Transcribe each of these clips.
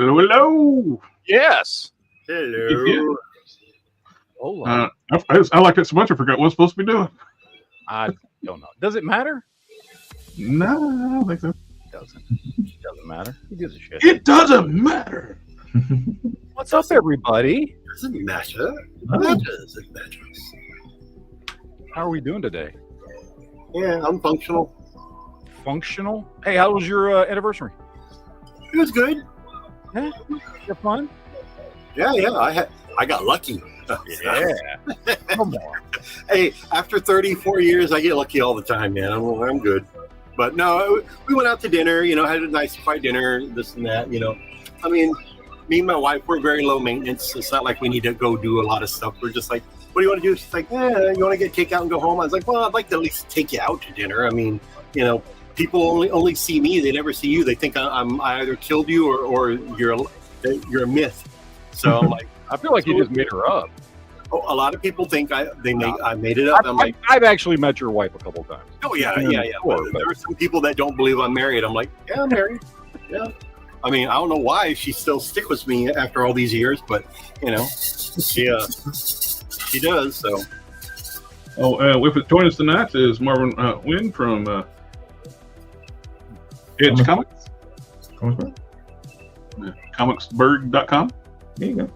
Hello, hello. Yes. Hello. Hola. I like that so much I forgot what I was supposed to be doing. I don't know. Does it matter? No, I don't think so. It doesn't matter. Who gives a shit? It doesn't matter. What's up, everybody? Doesn't matter. It matters. It matters. How are we doing today? Yeah, I'm functional. Functional? Hey, how was your anniversary? It was good. Yeah, you fun? Yeah. I got lucky. Yeah. Come on. Hey, after 34 years, I get lucky all the time, man. I'm good. But no, we went out to dinner. Had a nice quiet dinner. This and that. I mean, me and my wife, we're very low maintenance. It's not like we need to go do a lot of stuff. We're just like, what do you want to do? She's like, you want to get takeout and go home? I was like, well, I'd like to at least take you out to dinner. I mean, people only see me. They never see you. They think I either killed you or you're a myth. So I'm like, I feel like you just made her up. Oh, a lot of people think I made it up. I've actually met your wife a couple times. Oh yeah. Well, there are some people that don't believe I'm married. I'm like, yeah, I'm married. Yeah. I mean, I don't know why she still stick with me after all these years, but she does. So. Oh, with it joining us tonight is Marvin Wynn from Edge Comics. Comicsburg.com. There you go.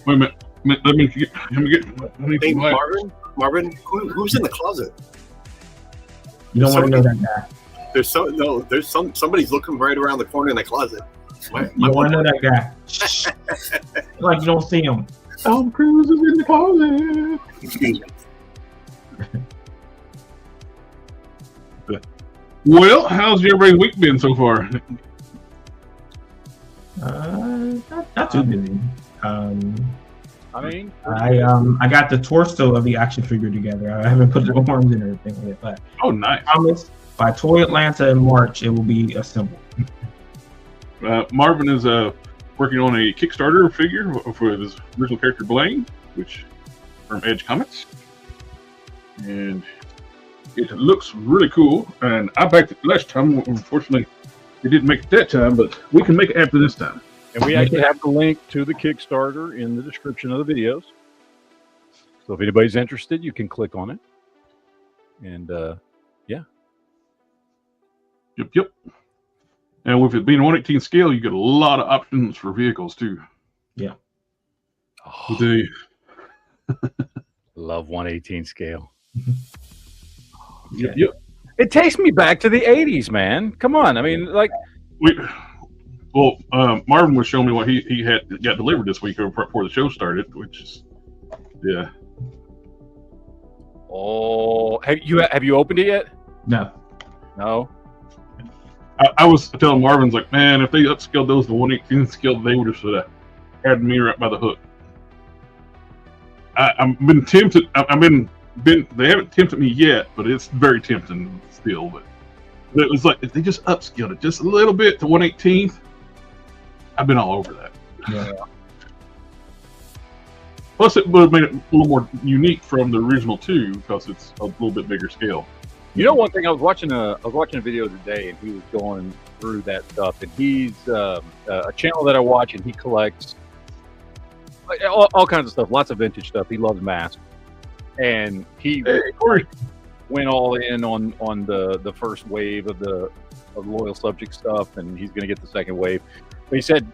Wait a minute. Let me get. Hey, Marvin, who's in the closet? You don't want to know that guy. There's somebody's looking right around the corner in the closet. You don't want to know that guy. Like you don't see him. Tom Cruise is in the closet. Excuse me. Well, how's everybody's week been so far? Not too busy. I got the torso of the action figure together. I haven't put the arms and everything yet, but oh, nice. I promise by Toy Atlanta in March it will be assembled. Marvin is working on a Kickstarter figure for his original character Blaine, which from Edge Comics, and it looks really cool. And I backed it last time. Unfortunately, it didn't make it that time, but we can make it after this time. And we actually have the link to the Kickstarter in the description of the videos. So if anybody's interested, you can click on it. And yeah. Yep. And with it being 1/18 scale, you get a lot of options for vehicles too. Yeah. Oh, love 1/18 scale. Yep. It takes me back to the 80s, man. Come on. I mean, like... Marvin was showing me what he had got delivered this week before the show started, which is, yeah. Oh, have you opened it yet? No. I was telling Marvin's like, man, if they upscaled those to 1/18 scale, they would have had me right by the hook. I've been tempted. They haven't tempted me yet, but it's very tempting still. But it was like if they just upscaled it just a little bit to 1/18. I've been all over that. Yeah. Plus, it would have made it a little more unique from the original too, because it's a little bit bigger scale. One thing I was watching a video today, and he was going through that stuff. And he's a channel that I watch, and he collects all kinds of stuff, lots of vintage stuff. He loves masks, and he went all in on the first wave of the loyal subject stuff, and he's going to get the second wave. But he said,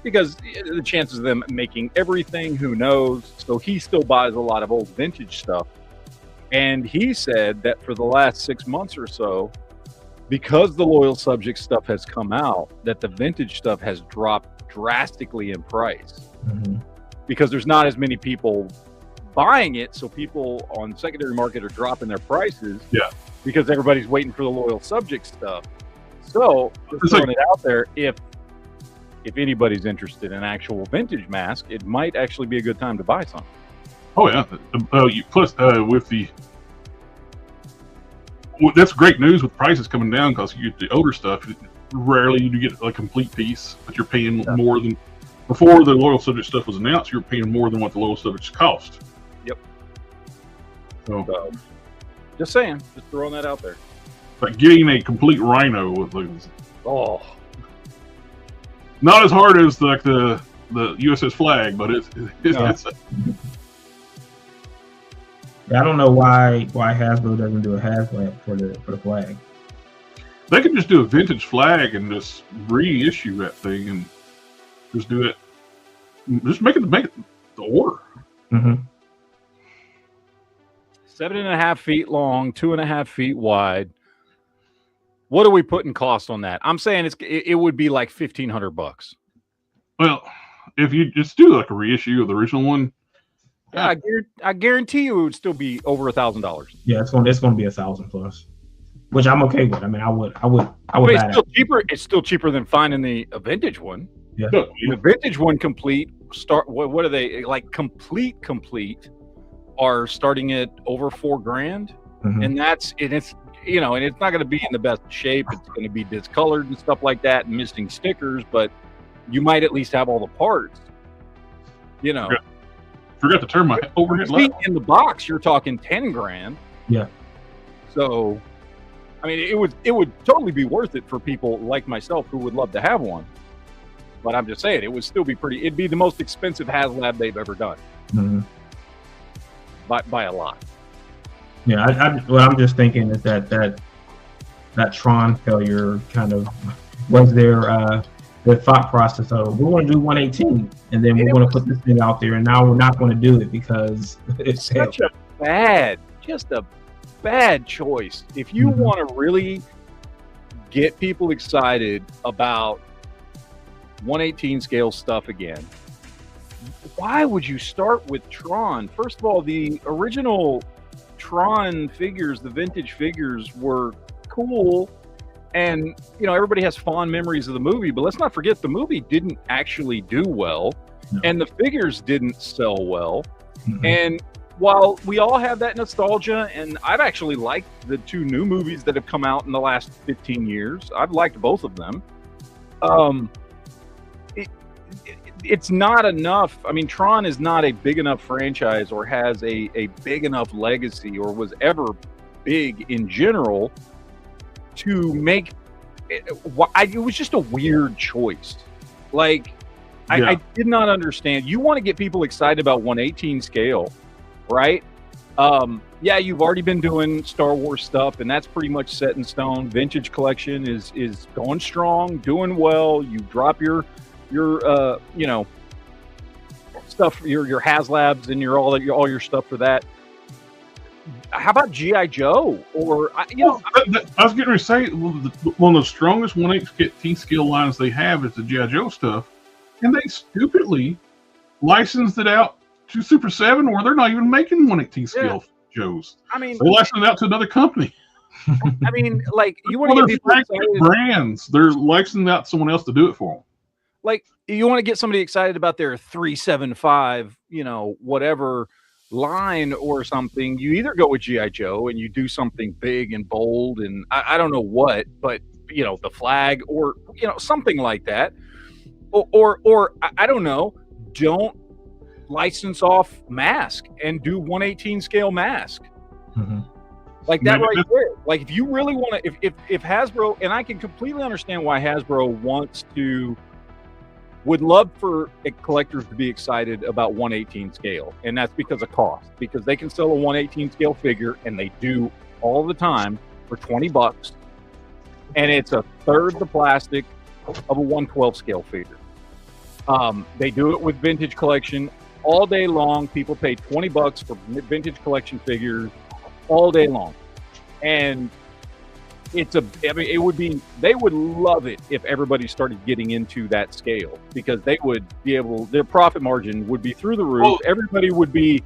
because the chances of them making everything, who knows? So he still buys a lot of old vintage stuff. And he said that for the last 6 months or so, because the loyal subject stuff has come out, that the vintage stuff has dropped drastically in price. Mm-hmm. Because there's not as many people buying it, so people on secondary market are dropping their prices. Yeah. Because everybody's waiting for the loyal subject stuff. So just throwing it out there, if anybody's interested in actual vintage mask, it might actually be a good time to buy some. Oh yeah. Plus, that's great news with prices coming down, because you get the older stuff. Rarely you get a complete piece, but you're paying more than before the loyal subject stuff was announced. You're paying more than what the loyal subjects cost. Yep. So just saying, just throwing that out there. Like getting a complete rhino with Not as hard as like the USS Flag, but it's I don't know why Hasbro doesn't do a HasLab for the flag. They could just do a vintage flag and just reissue that thing and just do it. Just make it the order. Mm-hmm. 7.5 feet long, 2.5 feet wide. What are we putting cost on that? I'm saying it would be like $1,500. Well, if you just do like a reissue of the original one, yeah, I guarantee you it would still be over $1,000. Yeah, it's going to be $1,000+, which I'm okay with. I mean, I would. It's still cheaper. It's still cheaper than finding a vintage one. Yeah, the vintage one complete what are they like? Complete are starting at over $4,000, and it's you know, and it's not going to be in the best shape. It's going to be discolored and stuff like that, and missing stickers. But you might at least have all the parts. You know. Forgot to turn my overhead light. In the box, you're talking $10,000. Yeah. So, I mean, it would totally be worth it for people like myself who would love to have one. But I'm just saying, it would still be it'd be the most expensive HasLab they've ever done. Mm-hmm. By a lot. Yeah, what I'm just thinking is that Tron failure kind of was their thought process of, we want to do 118, and then we're going to put this thing out there, and now we're not going to do it because it's such a bad choice. If you want to really get people excited about 118 scale stuff again, why would you start with Tron? First of all, the original Tron figures, the vintage figures, were cool. And, you know, everybody has fond memories of the movie, but let's not forget the movie didn't actually do well, and the figures didn't sell well. And while we all have that nostalgia, and I've actually liked the 2 new movies that have come out in the last 15 years, I've liked both of them. It's not enough. I mean, Tron is not a big enough franchise or has a big enough legacy or was ever big in general to make it was just a weird choice. Like, I did not understand. You want to get people excited about 118 scale, right? Yeah, you've already been doing Star Wars stuff, and that's pretty much set in stone. Vintage collection is going strong, doing well. You drop your you know, stuff, your HasLabs and all your stuff for that. How about G.I. Joe? Or I was getting ready to say, one of the strongest 118 scale lines they have is the G.I. Joe stuff, and they stupidly licensed it out to Super 7, where they're not even making 118 scale Joes. I mean, they licensed it out to another company. I mean, like, you want to get people excited. Brands, they're licensing out to someone else to do it for them. Like, you want to get somebody excited about their 375, you know, whatever line or something, you either go with G.I. Joe and you do something big and bold and I don't know what, but, you know, the flag or, you know, something like that. Or I don't know, don't license off Mask and do 118 scale Mask. Like that right there. Like, if you really want to, if Hasbro, and I can completely understand why Hasbro would love for collectors to be excited about 118 scale, and that's because of cost. Because they can sell a 118 scale figure, and they do all the time, for $20, and it's a third the plastic of a 112 scale figure. They do it with vintage collection all day long. People pay $20 for vintage collection figures all day long, and they would love it if everybody started getting into that scale, because they would be able, their profit margin would be through the roof. Everybody would be,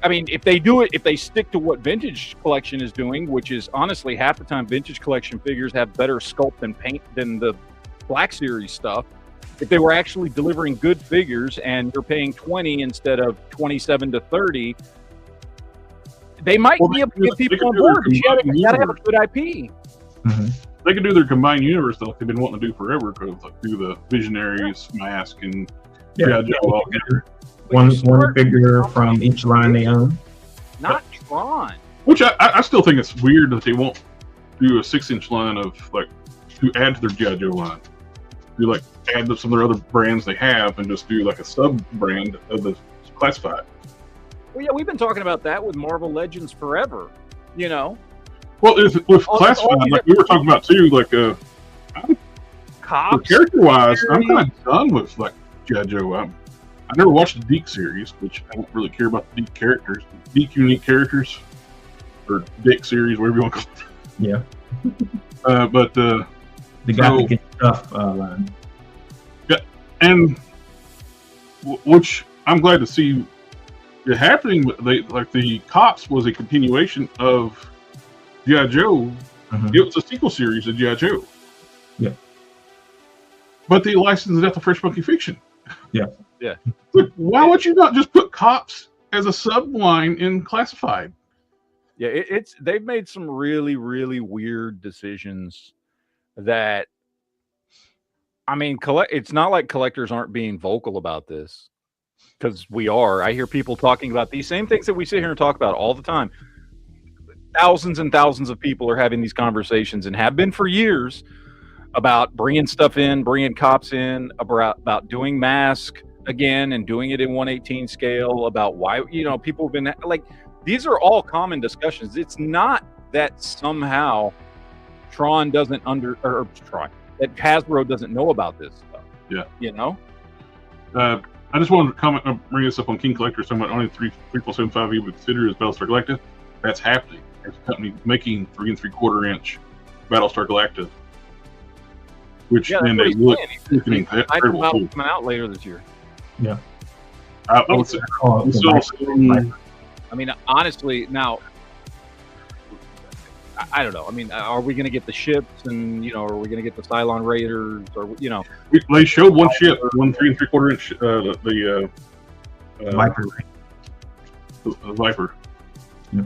I mean, if they stick to what vintage collection is doing, which is honestly half the time vintage collection figures have better sculpt and paint than the Black Series stuff. If they were actually delivering good figures and you're paying 20 instead of 27 to 30, they might be able to get people on board. You gotta have a good IP. They could do their combined universe stuff they've been wanting to do forever, because like do the Visionaries, Mask, and Joe all together. One figure from each line they own. Not Tron. Which I still think it's weird that they won't do a 6-inch line of, like, to add to their G.I. Joe line. do like add some of their other brands they have and just do like a sub brand of the classified. Well, yeah, we've been talking about that with Marvel Legends forever. You know. Well, with classified, like we were talking about too, like Cops, character wise, I'm kind of done with like G.I. Joe. I never watched the Deke series, which I don't really care about the Deke characters. Deke unique characters, or Dick series, whatever you want to call it. Yeah. But the guy that gets stuff line. Yeah, and which I'm glad to see it happening. Like the Cops was a continuation of G.I. Joe. It was a sequel series of G.I. Joe. Yeah. But they licensed it out to Fresh Monkey Fiction. Yeah. Yeah. Look, why would you not just put Cops as a subline in Classified? Yeah, they've made some really, really weird decisions that, I mean, it's not like collectors aren't being vocal about this, because we are. I hear people talking about these same things that we sit here and talk about all the time. Thousands and thousands of people are having these conversations and have been for years about bringing stuff in, bringing Cops in, about doing Mask again and doing it in 1/18 scale, about why, people have been like, these are all common discussions. It's not that somehow that Hasbro doesn't know about this stuff. Yeah. I just wanted to bring this up on King Collector. Talking about only 3.75 you would consider as Battlestar Galactica. That's happening. There's a company making 3 3/4 inch Battlestar Galactica, which then they look incredible. Coming out later this year. Yeah. I would say. I mean, honestly, now I don't know. I mean, are we going to get the ships, and are we going to get the Cylon Raiders, or They showed one ship, one 3 3/4 inch, the Viper. The Viper. Yeah.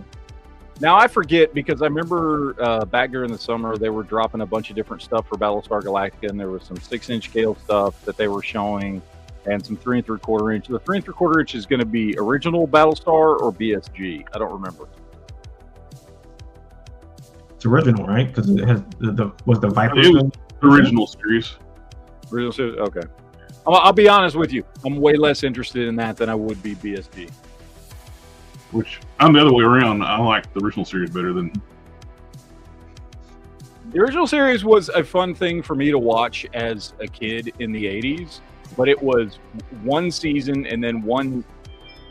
Now I forget, because I remember back during the summer they were dropping a bunch of different stuff for Battlestar Galactica, and there was some 6-inch scale stuff that they were showing, and some 3 3/4 inch. The 3 3/4 inch is going to be original Battlestar or BSG. I don't remember. It's original, right? Because it has the Viper. It was the original series. Original series. Okay. I'll be honest with you. I'm way less interested in that than I would be BSG. Which I'm the other way around. I like the original series better than. The original series was a fun thing for me to watch as a kid in the 80s, but it was one season and then one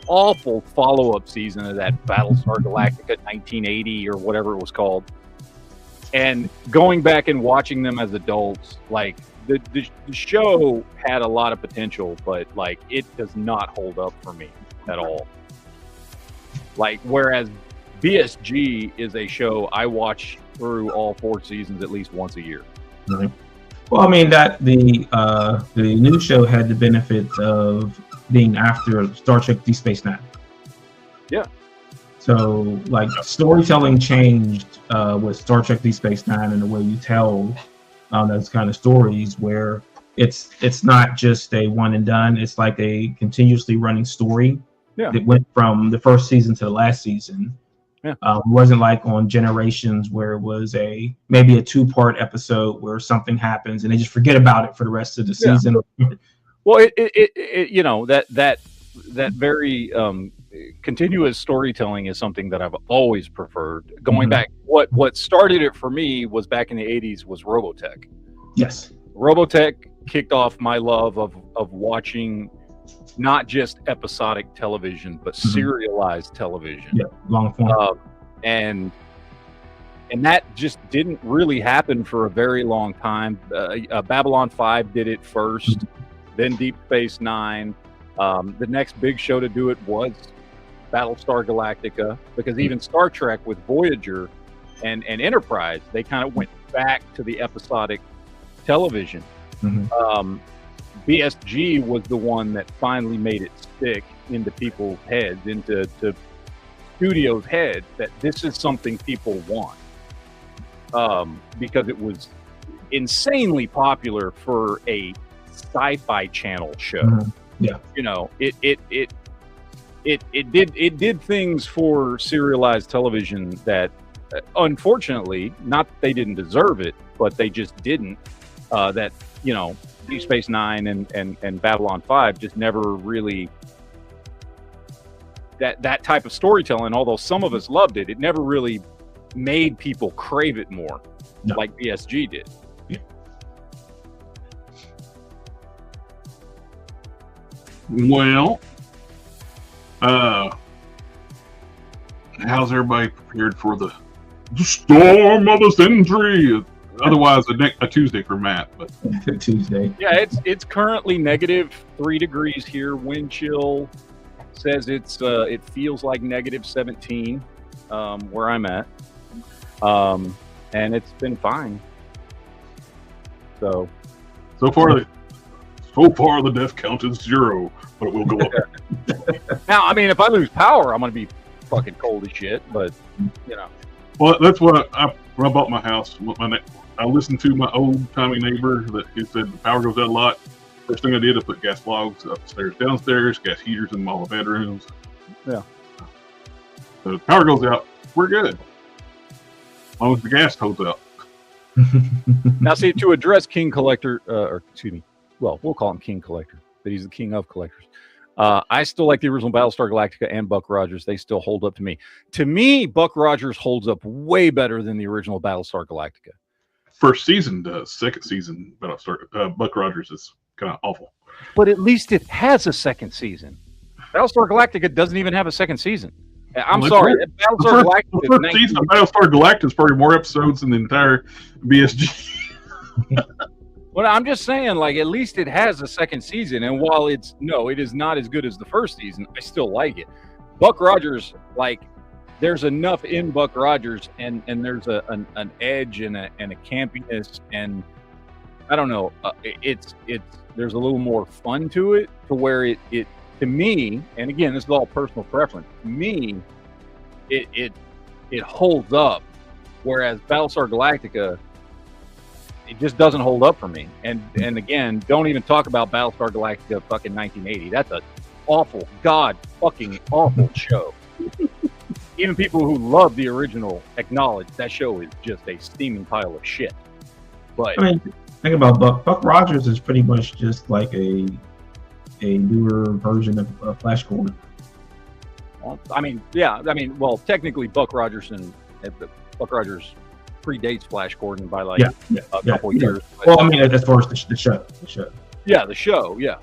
awful follow-up season of that Battlestar Galactica 1980 or whatever it was called. And going back and watching them as adults, like the show had a lot of potential, but like it does not hold up for me at all. Like, whereas BSG is a show I watch through all 4 seasons at least once a year. Mm-hmm. Well, I mean, that the new show had the benefits of being after Star Trek Deep Space Nine. Yeah. So, like, storytelling changed with Star Trek Deep Space Nine and the way you tell those kind of stories, where it's not just a one and done. It's like a continuously running story. Yeah. That went from the first season to the last season. Yeah. It wasn't like on Generations where it was maybe a 2-part episode where something happens and they just forget about it for the rest of the season. Well, that very continuous storytelling is something that I've always preferred. Going back, what started it for me was back in the 80s was Robotech. Yes. Robotech kicked off my love of watching not just episodic television, but serialized television. Yeah, long form. And that just didn't really happen for a very long time. Babylon 5 did it first, then Deep Space Nine. The next big show to do it was Battlestar Galactica, because even Star Trek with Voyager and Enterprise, they kind of went back to the episodic television. BSG was the one that finally made it stick into people's heads, into studios' heads, that this is something people want. Because it was insanely popular for a sci-fi channel show. Yeah. It did things for serialized television that unfortunately, not that they didn't deserve it, but they just didn't. that, you know, Deep Space Nine and Babylon 5 just never really, that type of storytelling, although some of us loved it, it never really made people crave it more, like BSG did. Well, how's everybody prepared for the storm of the century? Otherwise, a Tuesday for Matt. But Tuesday. Yeah, it's currently -3 degrees here. Wind chill says it feels like -17 where I'm at, and it's been fine. So far the death count is 0, but it will go up. Now, I mean, if I lose power, I'm gonna be fucking cold as shit. But you know, Well, that's what when I bought my house. I listened to my old-timey neighbor that he said the power goes out a lot. First thing I did, I put gas logs upstairs, downstairs, gas heaters in all the bedrooms. Yeah. So if power goes out, we're good. As long as the gas holds out. now see, to address King Collector, or excuse me, well, we'll call him King Collector, but he's the king of collectors. I still like the original Battlestar Galactica and Buck Rogers. They still hold up to me. To me, Buck Rogers holds up way better than the original Battlestar Galactica. First season does. Second season, Buck Rogers is kind of awful. But at least it has a second season. Battlestar Galactica doesn't even have a second season. I'm sorry. Battlestar Galactica. The first season of Battlestar Galactica is probably more episodes than the entire BSG. Well, I'm just saying, like, at least it has a second season. And while it is not as good as the first season, I still like it. Buck Rogers, like, there's enough in Buck Rogers, and there's an edge and a campiness, and I don't know, there's a little more fun to it, to where it to me, and again, this is all personal preference. To me, it holds up, whereas Battlestar Galactica, it just doesn't hold up for me. And again, don't even talk about Battlestar Galactica fucking 1980. That's a awful, fucking awful show. Even people who love the original acknowledge that show is just a steaming pile of shit. But I mean, think about Buck Rogers is pretty much just like a newer version of Flash Gordon. I mean, yeah. I mean, well, technically, Buck Rogers predates Flash Gordon by like a couple years. But, well, I mean, as far as the show. Yeah, the show. Yeah.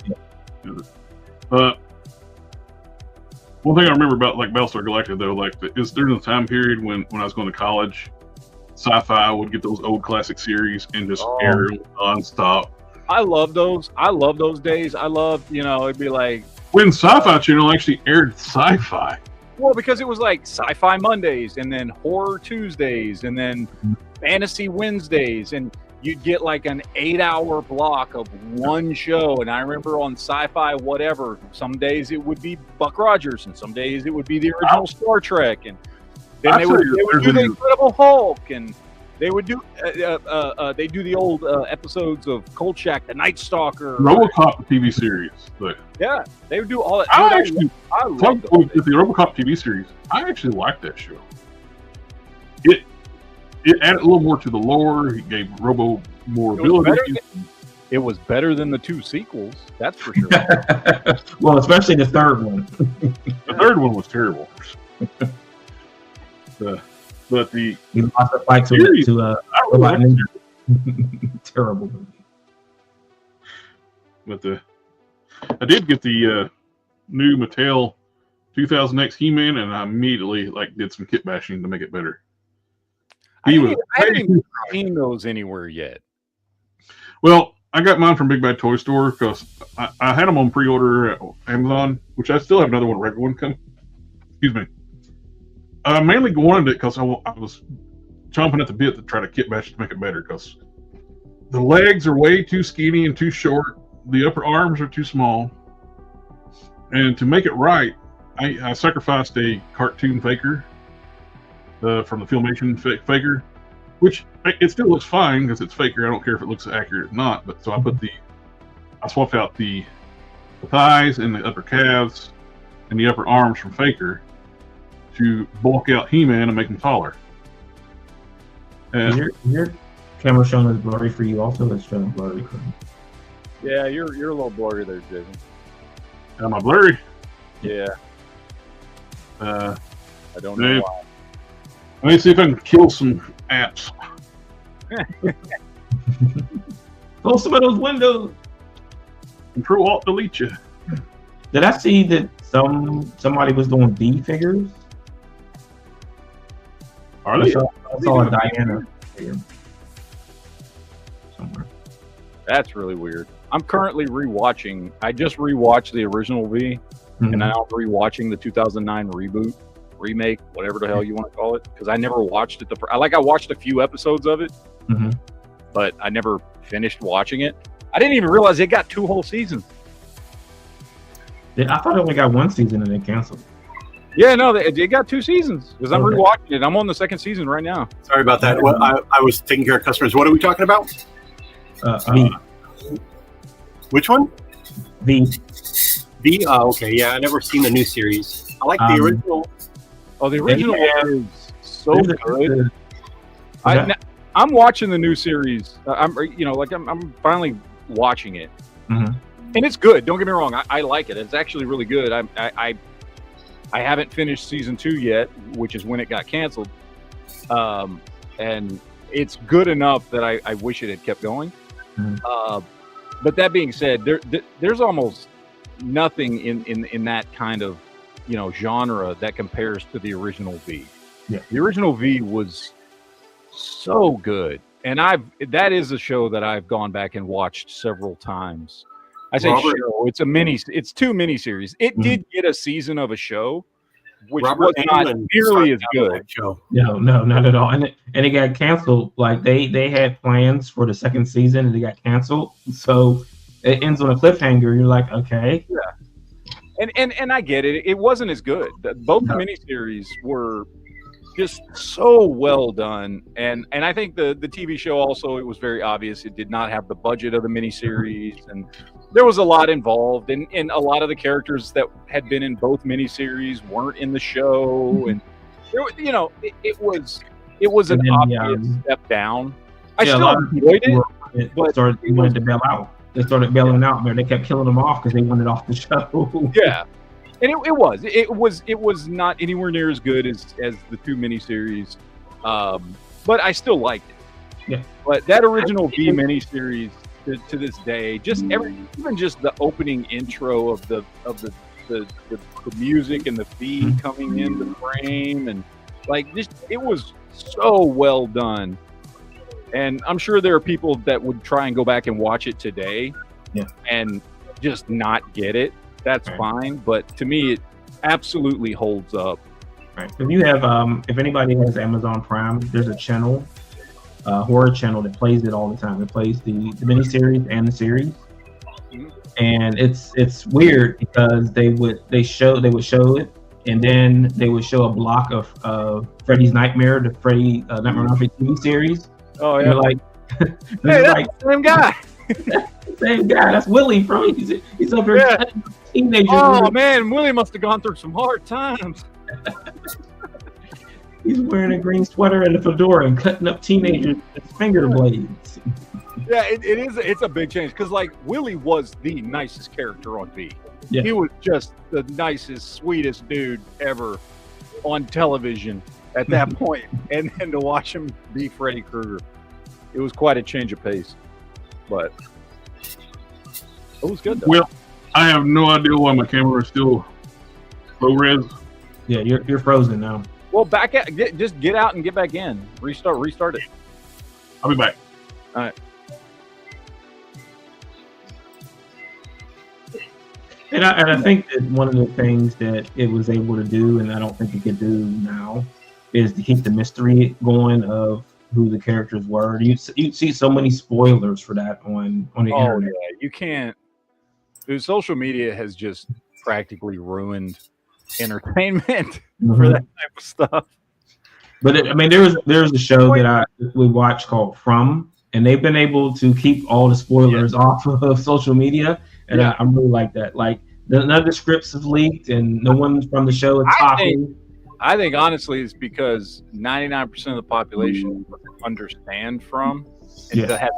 One thing I remember about like Battlestar Galactica though, like is during the time period when I was going to college, Sci-Fi would get those old classic series and just air them nonstop. I love those. I love those days. I love, it'd be like when Sci-Fi Channel actually aired sci-fi. Well, because it was like Sci-Fi Mondays and then Horror Tuesdays and then Fantasy Wednesdays, and you'd get like an 8-hour block of one show. And I remember on Sci-Fi whatever, some days it would be Buck Rogers and some days it would be the original Star Trek, and then they would do the Incredible Hulk, and they would do they do the old episodes of Kolchak, the Night Stalker, RoboCop TV series. But yeah, they would do all that. I love the RoboCop TV series. I actually liked that show. It added a little more to the lore. It gave Robo more ability. It was better than the 2 sequels, that's for sure. Well, especially the third one. The third one was terrible. But the lost the fight series, to terrible movie. But I did get the new Mattel 2000X He-Man, and I immediately did some kit bashing to make it better. I haven't even seen those anywhere yet. Well, I got mine from Big Bad Toy Store because I had them on pre-order at Amazon, which I still have another one, regular one coming. Excuse me. I mainly wanted it because I was chomping at the bit to try to kit bash to make it better, because the legs are way too skinny and too short. The upper arms are too small. And to make it right, I sacrificed a cartoon faker from the Filmation faker, which it still looks fine because it's faker. I don't care if it looks accurate or not. But so I swapped out the thighs and the upper calves and the upper arms from faker to bulk out He-Man and make him taller. And you're camera showing as blurry for you. Also, it's showing blurry for me. Yeah, you're a little blurry there, Jason. Am I blurry? Yeah. Uh, I don't know why. Let me see if I can kill some apps. Close some of those windows. Control Alt Delete you. Did I see that somebody was doing V figures? Are I they? saw a Diana figure somewhere. That's really weird. I'm currently rewatching. I just rewatched the original V, and now I'm rewatching the 2009 reboot, remake, whatever the hell you want to call it, because I never watched it. I watched a few episodes of it, but I never finished watching it. I didn't even realize it got 2 whole seasons. I thought it only got 1 season and then canceled. Yeah, no, it got 2 seasons because I'm rewatching it. I'm on the 2nd season right now. Sorry about that. Well, I was taking care of customers. What are we talking about? V. Which one? V. V? Oh, okay. Yeah, I never seen the new series. I like the original. Oh, the original is so good. I'm watching the new series. I'm finally watching it, and it's good. Don't get me wrong. I like it. It's actually really good. I haven't finished season 2 yet, which is when it got canceled, and it's good enough that I wish it had kept going. But that being said, there's almost nothing in that kind of genre that compares to the original V. Yeah. The original V was so good, and that is a show that I've gone back and watched several times. I say show, it's 2 miniseries. It did get a season of a show, which was not nearly as good. No, not at all. And it got canceled. Like they had plans for the 2nd season, and they got canceled. So it ends on a cliffhanger. You're like, okay, yeah. And I get it. It wasn't as good. Both the miniseries were just so well done, and I think the TV show also, it was very obvious it did not have the budget of the miniseries, and there was a lot involved, and a lot of the characters that had been in both miniseries weren't in the show, and it was an obvious step down. I still enjoyed it, but they wanted to bail out. They started bailing out, man. They kept killing them off because they wanted off the show. Yeah. And it was not anywhere near as good as the 2 miniseries, but I still liked it. Yeah. But that original V miniseries to this day, even just the opening intro of the music and the feed coming in the frame, and it was so well done. And I'm sure there are people that would try and go back and watch it today, and just not get it. That's fine, but to me, it absolutely holds up. Right. If you have, if anybody has Amazon Prime, there's a channel, horror channel that plays it all the time. It plays the miniseries and the series, and it's weird because they would show it, and then they would show a block of Freddy's Nightmare, the Freddy Nightmare on Elm Street TV series. Oh yeah, you're like, hey, that's the same guy. Same guy. That's Willie from. He's up here. Yeah. Teenager. Oh man, Willie must have gone through some hard times. He's wearing a green sweater and a fedora and cutting up teenagers with finger blades. Yeah, it's a big change because Willie was the nicest character on V. Yeah. He was just the nicest, sweetest dude ever on television at that point. And then to watch him be Freddy Krueger, it was quite a change of pace. But it was good though. Well, I have no idea why my camera is still low res. Yeah, you're frozen now. Well, just get out and get back in. Restart it. I'll be back. All right. And I think that one of the things that it was able to do, and I don't think it could do now, is to keep the mystery going of who the characters were. You see so many spoilers for that on the internet. Yeah, you can't. Dude, social media has just practically ruined entertainment for that type of stuff. But there's a show that we watched called From, and they've been able to keep all the spoilers off of social media, and I really like that. Like none of the scripts have leaked, and no one from the show is talking. I think honestly it's because 99% of the population doesn't understand From. And to have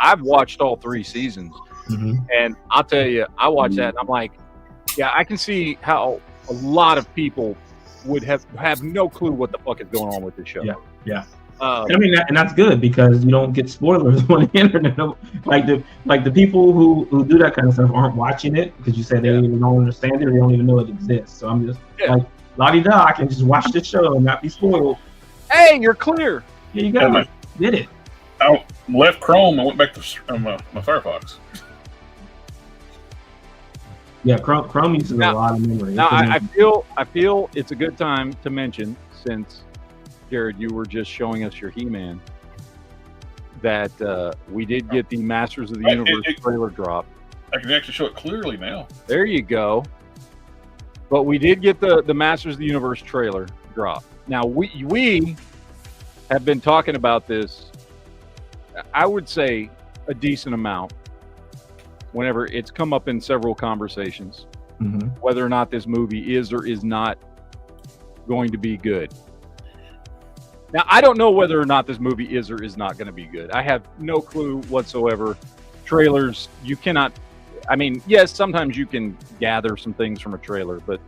I've watched all 3 seasons, and I'll tell you, I watched that, and I'm like, yeah, I can see how a lot of people would have no clue what the fuck is going on with this show. Yeah. I mean, and that's good because you don't get spoilers on the internet. Like the people who do that kind of stuff aren't watching it because you said they don't understand it or they don't even know it exists. So I'm just like, la-di-da, I can just watch this show and not be spoiled. Hey, you're clear. Yeah, you got it. Did it. I left Chrome. I went back to my Firefox. Yeah, Chrome uses a lot of memory. Now, I feel it's a good time to mention, since Jared, you were just showing us your He-Man, that we did get the Masters of the Universe trailer drop. I can actually show it clearly now. There you go. But we did get the Masters of the Universe trailer drop. Now, we have been talking about this, I would say, a decent amount whenever it's come up in several conversations, whether or not this movie is or is not going to be good. Now, I don't know whether or not this movie is or is not going to be good. I have no clue whatsoever. Trailers, you cannot, I mean, yes, sometimes you can gather some things from a trailer, but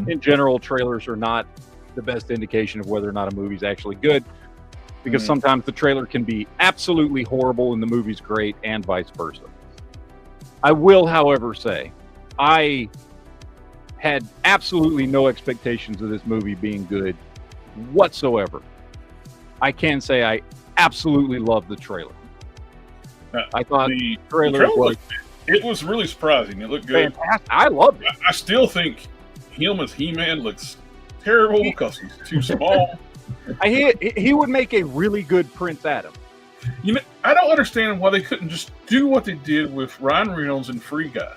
in general, trailers are not the best indication of whether or not a movie's actually good, because sometimes the trailer can be absolutely horrible and the movie's great, and vice versa. I will, however, say I had absolutely no expectations of this movie being good whatsoever. I can say I absolutely loved the trailer. I thought the trailer was really surprising. It looked good. Fantastic. I loved it. I still think him as He-Man looks terrible because he's too small. He would make a really good Prince Adam. You know, I don't understand why they couldn't just do what they did with Ryan Reynolds and Free Guy.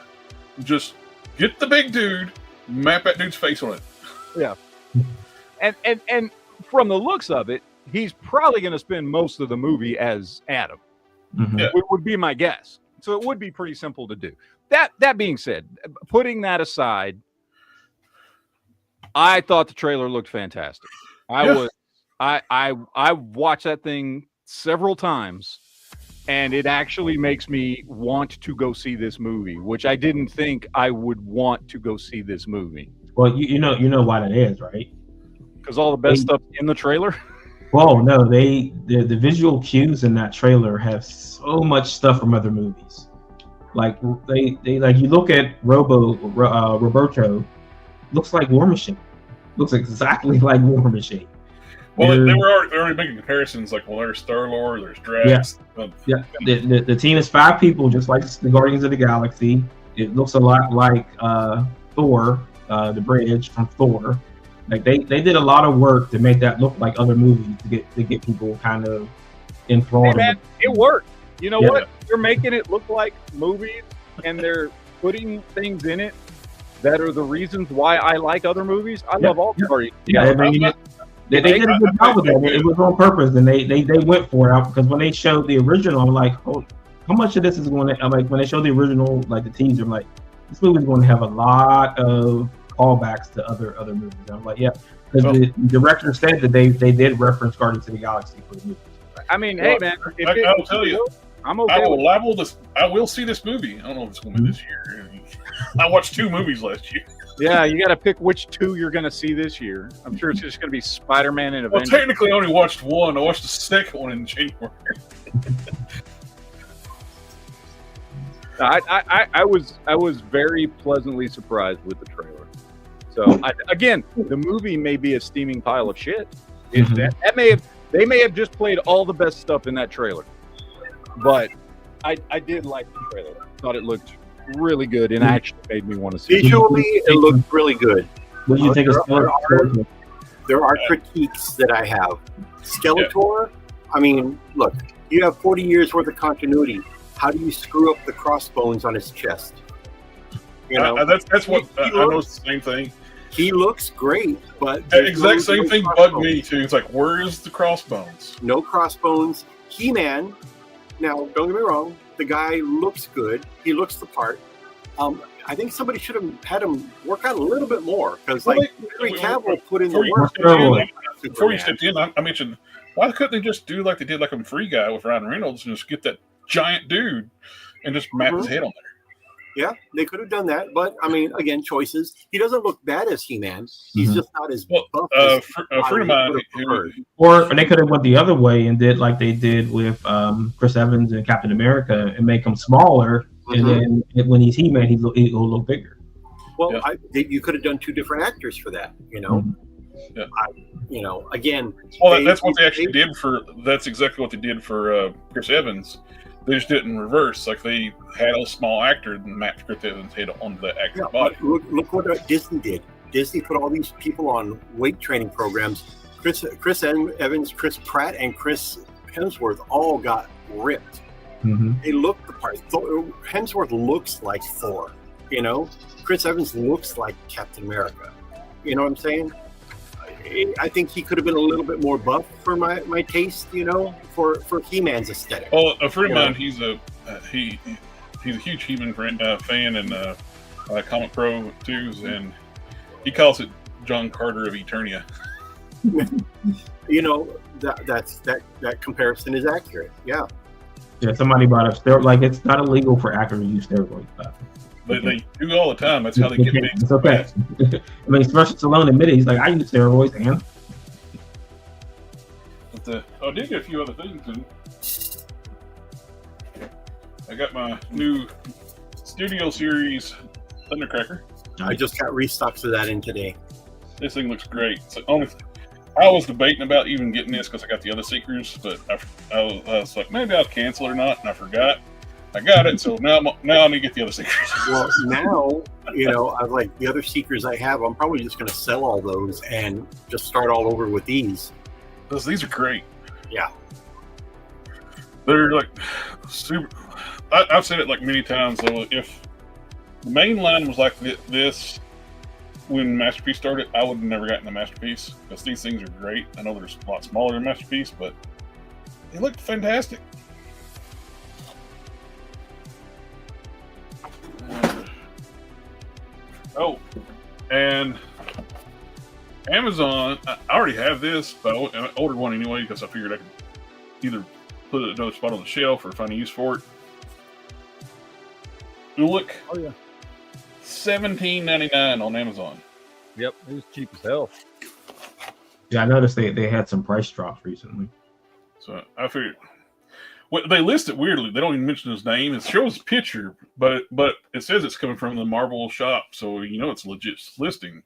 Just get the big dude, map that dude's face on it. Yeah. And from the looks of it, he's probably going to spend most of the movie as Adam. Would be my guess. So it would be pretty simple to do. That being said, putting that aside, I thought the trailer looked fantastic. I watched that thing several times, and it actually makes me want to go see this movie, which I didn't think I would want to go see this movie. Well, you know why that is, right? Because all the best stuff in the trailer. Well, no, the visual cues in that trailer have so much stuff from other movies. Like they like, you look at Roberto, looks like War Machine. Looks exactly like War Machine. Well, they were already making comparisons. Like, well, there's Star-Lord, there's Drax. Yeah. The team is 5 people, just like the Guardians of the Galaxy. It looks a lot like Thor, the bridge from Thor. Like they did a lot of work to make that look like other movies to get people kind of enthralled. Hey man, it worked. You know what? They're making it look like movies, and they're putting things in it that are the reasons why I like other movies. I love all stories. They did a good job with that. It was on purpose, and they went for it. Because when they showed the original, I'm like, oh, how much of this is going to? I'm like, when they showed the original, like the teaser, I'm like, this movie is going to have a lot of callbacks to other movies. I'm like, yeah, because the director said that they did reference Guardians of the Galaxy for the movie. I mean, hey man, I'll tell you, I'm okay. I will see this movie. I don't know if it's going to be this year. I watched 2 movies last year. Yeah, you got to pick which 2 you're going to see this year. I'm sure it's just going to be Spider-Man and Avengers. Well, technically, I only watched 1. I watched the second one in January. I was very pleasantly surprised with the trailer. So again, the movie may be a steaming pile of shit. They may have just played all the best stuff in that trailer, but I did like the trailer. Thought it looked really good and actually made me want to see it. Visually, it looked really good. What do you think there are critiques that I have. Skeletor, I mean, look, you have 40 years worth of continuity. How do you screw up the crossbones on his chest? You know, that's what I noticed. The same thing. He looks great, but the exact same thing bugged me too. It's like, where's the crossbones? No crossbones. He-Man. Now, don't get me wrong. The guy looks good. He looks the part. I think somebody should have had him work out a little bit more because, Henry Cavill put in the work. Before you stepped in, I mentioned Why couldn't they just do like they did like on Free Guy with Ryan Reynolds and just get that giant dude and just map his head on there? Yeah, they could have done that, but I mean, again, choices. He doesn't look bad as He-Man. He's just not as buff. A friend of mine, or they could have went the other way and did like they did with Chris Evans and Captain America and make him smaller, and then when he's He-Man, he'll look bigger. Well, you could have done 2 different actors for that, you know. Again. Well, that's what they actually did for. That's exactly what they did for Chris Evans. They just did it in reverse. Like they had a small actor and mapped Chris Evans' head onto the actor's body. Look what Disney did. Disney put all these people on weight training programs. Chris Evans, Chris Pratt, and Chris Hemsworth all got ripped. They look the part. Hemsworth looks like Thor. You know, Chris Evans looks like Captain America. You know what I'm saying? I think he could have been a little bit more buff for my taste, you know, for He-Man's aesthetic. Well, a friend of mine, he's a huge He-Man fan and Comic Pro too, and he calls it John Carter of Eternia. You know, that comparison is accurate. Yeah. Yeah, somebody brought up steroids. Like it's not illegal for actors to use steroids. But they do all the time. That's how they get big. It's okay. I mean, Sylvester Stallone admitted he's like, I use steroids, and. But I did get a few other things, and I got my new Studio Series Thundercracker. I just got restocks of that in today. This thing looks great. It's the only I was debating about even getting this because I got the other Seekers, but I was like, maybe I'll cancel or not, and I forgot. I got it, so now I need to get the other Seekers. Well, now, you know, I like the other Seekers I have, I'm probably just going to sell all those and just start all over with these. These are great. Yeah. They're like super. I've said it like many times, though. If the main line was like this when Masterpiece started, I would have never gotten the Masterpiece because these things are great. I know they're a lot smaller than Masterpiece, but they look fantastic. Oh, and Amazon, I already have this, but I ordered one anyway because I figured I could either put it another spot on the shelf or find a use for it. Look, oh yeah, $17.99 on Amazon. Yep, it was cheap as hell. Yeah, I noticed they had some price drops recently. So I figured. Well, they list it weirdly. They don't even mention his name. It shows a picture, but it says it's coming from the Marvel shop, so you know it's a legit listing.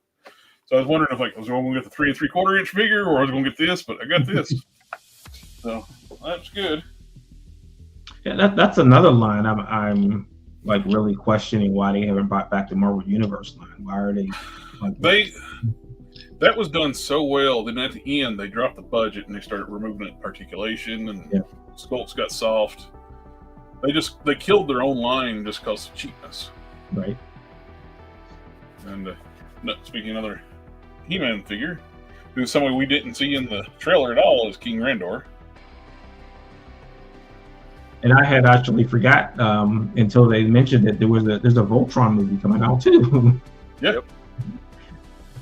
So I was wondering if I was going to get the 3 3/4 inch figure, or I was going to get this, but I got this. So that's good. Yeah, that's another line I'm like really questioning why they haven't brought back the Marvel Universe line. Why are they? Like, that was done so well. Then at the end, they dropped the budget and they started removing articulation and sculpts got soft. They killed their own line just because of cheapness. Right. And speaking of another He-Man figure, who's someone we didn't see in the trailer at all, is King Randor. And I had actually forgot until they mentioned that there's a Voltron movie coming out too. Yep.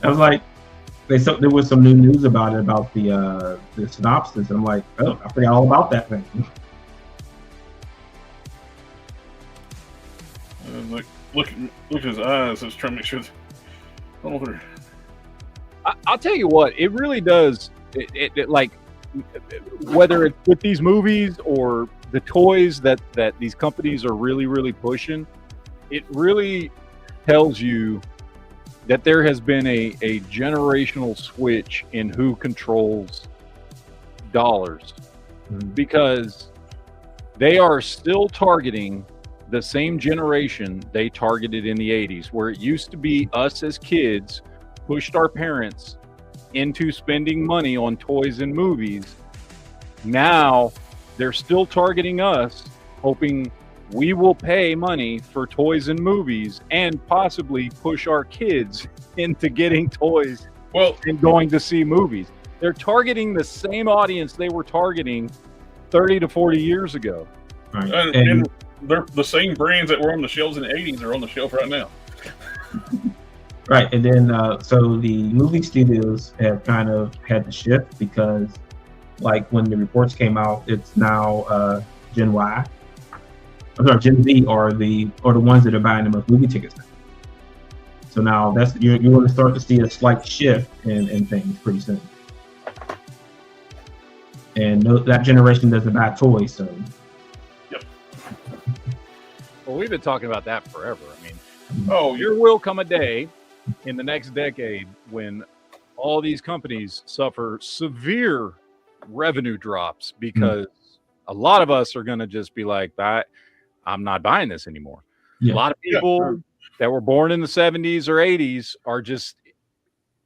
I was like, there was some new news about it, about the synopsis. And I'm like, oh, I forgot all about that thing. Look at his eyes. I was trying to make sure. I'll tell you what, it really does. It like, whether it's with these movies or the toys that these companies are really, really pushing, it really tells you that there has been a generational switch in who controls dollars, because they are still targeting the same generation they targeted in the 80s, where it used to be us as kids pushed our parents into spending money on toys and movies. Now they're still targeting us, hoping we will pay money for toys and movies and possibly push our kids into getting toys and going to see movies. They're targeting the same audience they were targeting 30 to 40 years ago. Right. And they're the same brands that were on the shelves in the 80s are on the shelf right now. Right. And then, so the movie studios have kind of had to shift because like when the reports came out, it's now Gen Y. I'm sorry, Gen Z are the ones that are buying the most movie tickets now. So now you're going to start to see a slight shift in things pretty soon. And that generation doesn't buy toys, so. Yep. Well, we've been talking about that forever. I mean, Oh, there will come a day in the next decade when all these companies suffer severe revenue drops because a lot of us are going to just be like, I'm not buying this anymore. Yeah. A lot of people that were born in the 70s or 80s are just,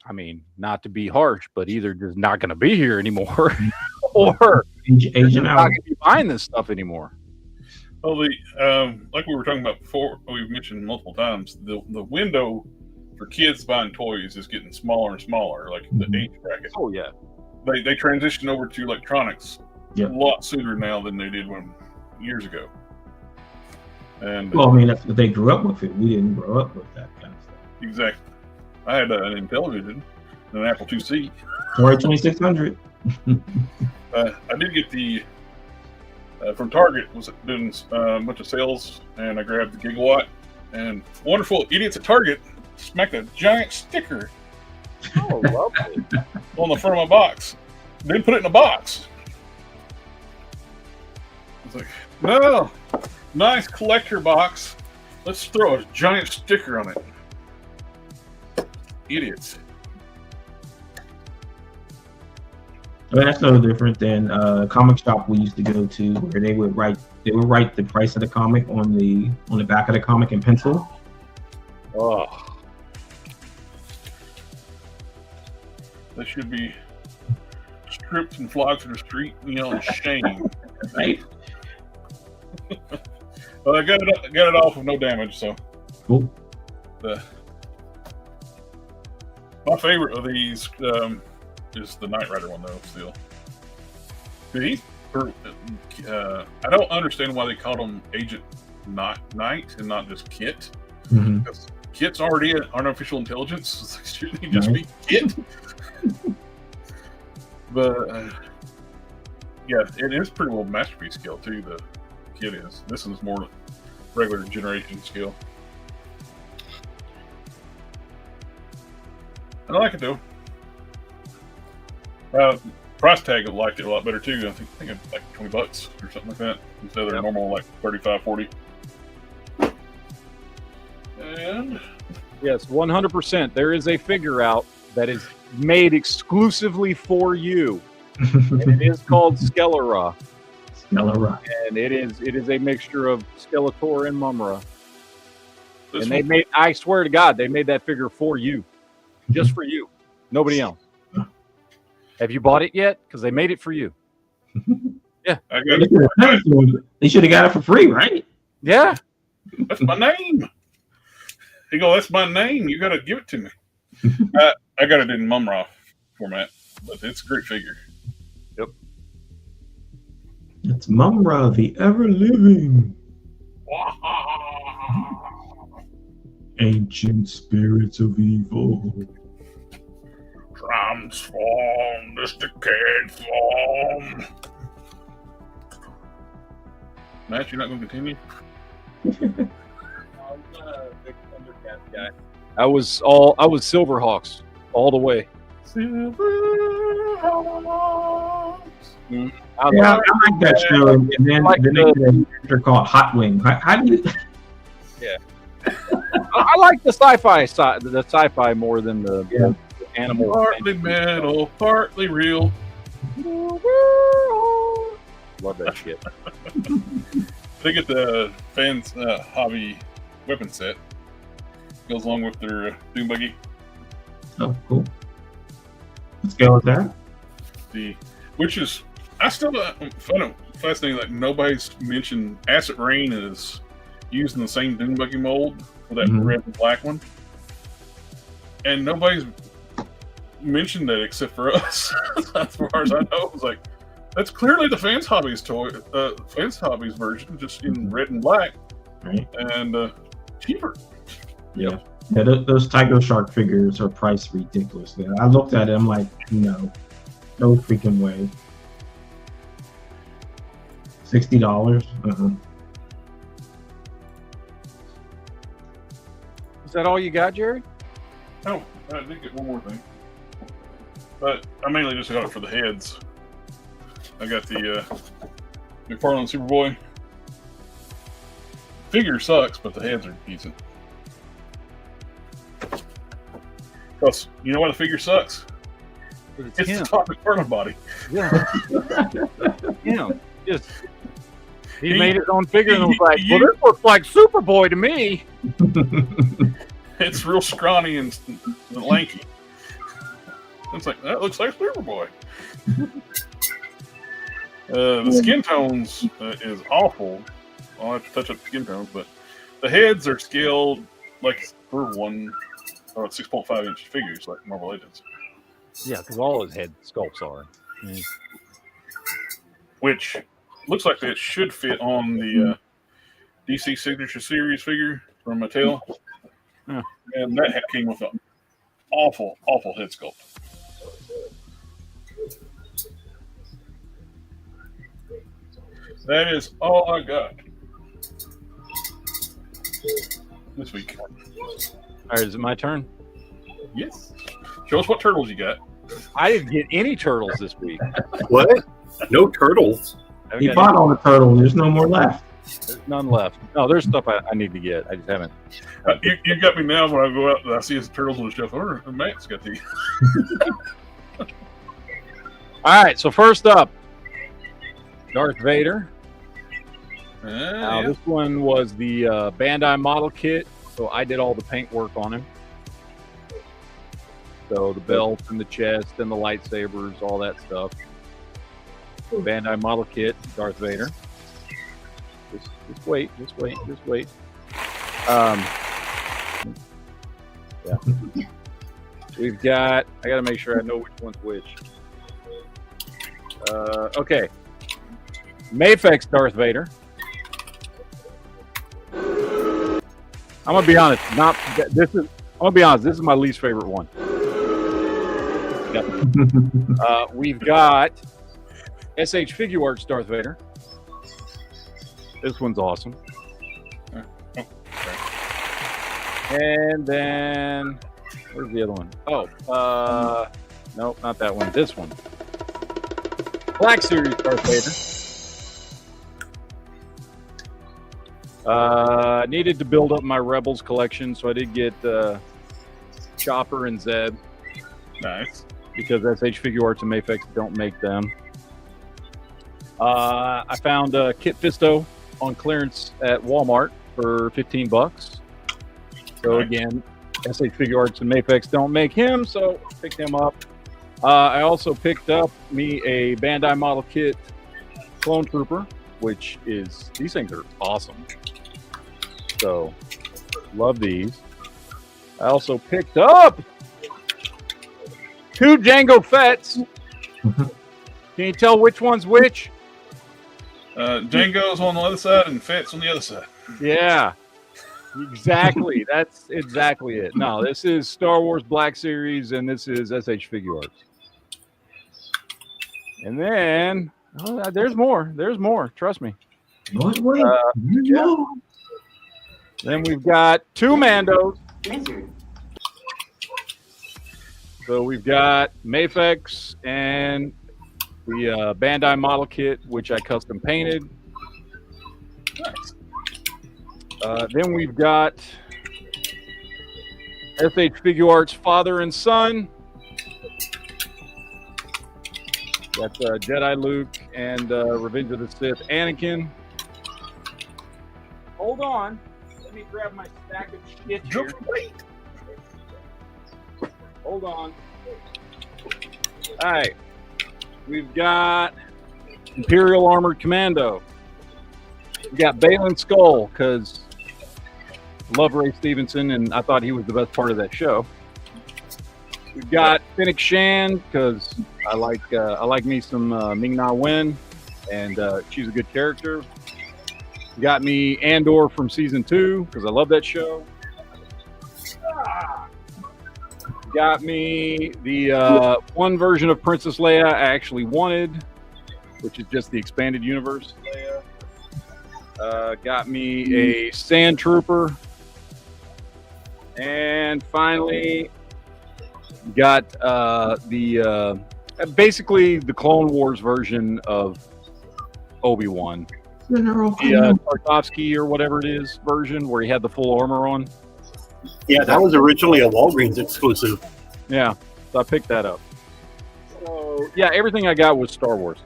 I mean, not to be harsh, but either just not going to be here anymore or Asian not going to be buying this stuff anymore. Well, like we were talking about before, we've mentioned multiple times, the window for kids buying toys is getting smaller and smaller, like the age bracket. Oh, yeah. They transitioned over to electronics Yeah. a lot sooner now than they did years ago. And Well, I mean, that's what they grew up with. We didn't grow up with that kind of stuff. exactly. I had an Intellivision and an Apple IIc. Atari 2600. I did get the from Target, was doing a bunch of sales, and I grabbed the Gigawatt, and wonderful idiots at Target smacked a giant sticker Oh, lovely. on the front of my box. Didn't put it in a box. I was like, no, nice collector box. Let's throw a giant sticker on it. Idiots. I mean, that's no different than a comic shop we used to go to, where they would write the price of the comic on the back of the comic in pencil. Oh, They should be stripped and flogged to the street, in shame. Right. But I got it off with no damage, so. Cool. My favorite of these is the Knight Rider one, though. Still, I don't understand why they called him Agent Knight and not just Kit. Mm-hmm. Because Kit's already an artificial intelligence. So shouldn't he just be Kit? But yeah, it is pretty well masterpiece scale too. The Kit is. This is more regular generation scale. I like it though. Price tag liked it a lot better too. I think it's like $20 or something like that instead of their normal like 35, 40. And yes, 100%. There is a figure out that is made exclusively for you. And it is called Skeletor. Skeletor. And it is a mixture of Skeletor and Mumra. this And they I swear to God, they made that figure for you. Just for you. Nobody else. Have you bought it yet? Because they made it for you. Yeah. I got it. They should have got it for free, right? Yeah. That's my name. He go, that's my name. You got to give it to me. I got it in Mumra format, but it's a great figure. Yep. It's Mumra, the ever-living ancient spirits of evil. Transform, this decayed form. Matt, you're not going to continue? I was Silverhawks all the way. Silverhawks. I Yeah, I like that show. And then like they made a character called Hot Wing. How do you? I like the sci-fi side, the sci-fi more than the animal. Partly metal, partly real. Love that shit. They get the fans hobby weapon set. Goes along with their Doom Buggy. Oh, cool. Let's go with that. Which is, I still find it fascinating that nobody's mentioned Acid Rain is using the same Doom Buggy mold for that red and black one. And nobody's mentioned that except for us. As far as I know, it's like, that's clearly the Fans Hobbies toy, Fans Hobbies version, just in red and black, Right. and cheaper. Yeah. Yeah, those Tiger Shark figures are priced ridiculously. I looked at it, I'm like, no freaking way. $60. Is that all you got, Jerry? Oh, I did get one more thing. But I mainly just got it for the heads. I got the McFarlane Superboy. Figure sucks, but the heads are decent. Plus, you know why the figure sucks? It's the top McFarlane body. Yeah. Just he made his own figure and was like, well, this looks like Superboy to me. It's real scrawny and lanky. It's like, that looks like Superboy. The skin tones is awful. I'll have to touch up the skin tones, but the heads are scaled like for 6.5 inch figures, like Marvel Legends. Yeah, because all his head sculpts are. Which looks like it should fit on the DC Signature Series figure from Mattel. Yeah. And that came with an awful, awful head sculpt. That is all I got this week. All right, is it my turn? Yes. Show us what turtles you got. I didn't get any turtles this week. What? No turtles? He bought all the turtles. There's no more left. There's none left. No, there's stuff I need to get. I just haven't. You got me now when I go out and I see his turtles on the shelf. Oh, Matt's got these. All right, so first up, Darth Vader. Yeah. This one was the Bandai model kit, so I did all the paint work on him. So the belt and the chest and the lightsabers, all that stuff. Bandai model kit, Darth Vader. Just wait. Yeah. We've got, I got to make sure I know which one's which. Okay. Mafex Darth Vader. I'm gonna be honest. This is my least favorite one. We've got SH Figure Arts Darth Vader. This one's awesome. And then where's the other one? Oh, nope, not that one. This one. Black Series Darth Vader. Needed to build up my Rebels collection, so I did get Chopper and Zeb. Nice. Because SH Figure Arts and Mafex don't make them. I found Kit Fisto on clearance at Walmart for $15. So again, SH Figure Arts and Mafex don't make him, so picked him up. I also picked up me a Bandai model kit Clone Trooper, which is, these things are awesome. So, love these. I also picked up 2 Jango Fett's. Can you tell which one's which? Django's on the other side and Fett's on the other side. Yeah, exactly. That's exactly it. No, this is Star Wars Black Series, and this is SH Figure Arts. And then, there's more. There's more. Trust me. Yeah. Then we've got 2 Mandos. So we've got Mafex and the Bandai model kit, which I custom painted. Nice. Then we've got SH Figure Arts Father and Son. Got Jedi Luke and Revenge of the Sith Anakin. Hold on. Let me grab my stack of shit here. Hold on. All right. We've got Imperial Armored Commando. We got Balin Skull, because I love Ray Stevenson, and I thought he was the best part of that show. We've got Fennec Shan, because I like me some Ming-Na Wen, and she's a good character. Got me Andor from season 2, because I love that show. Got me the one version of Princess Leia I actually wanted, which is just the expanded universe Leia. Got me a Sand Trooper. And finally, got basically the Clone Wars version of Obi-Wan. The Tarkovsky or whatever it is version where he had the full armor on. Yeah, that was originally a Walgreens exclusive. Yeah, so I picked that up. So yeah, everything I got was Star Wars.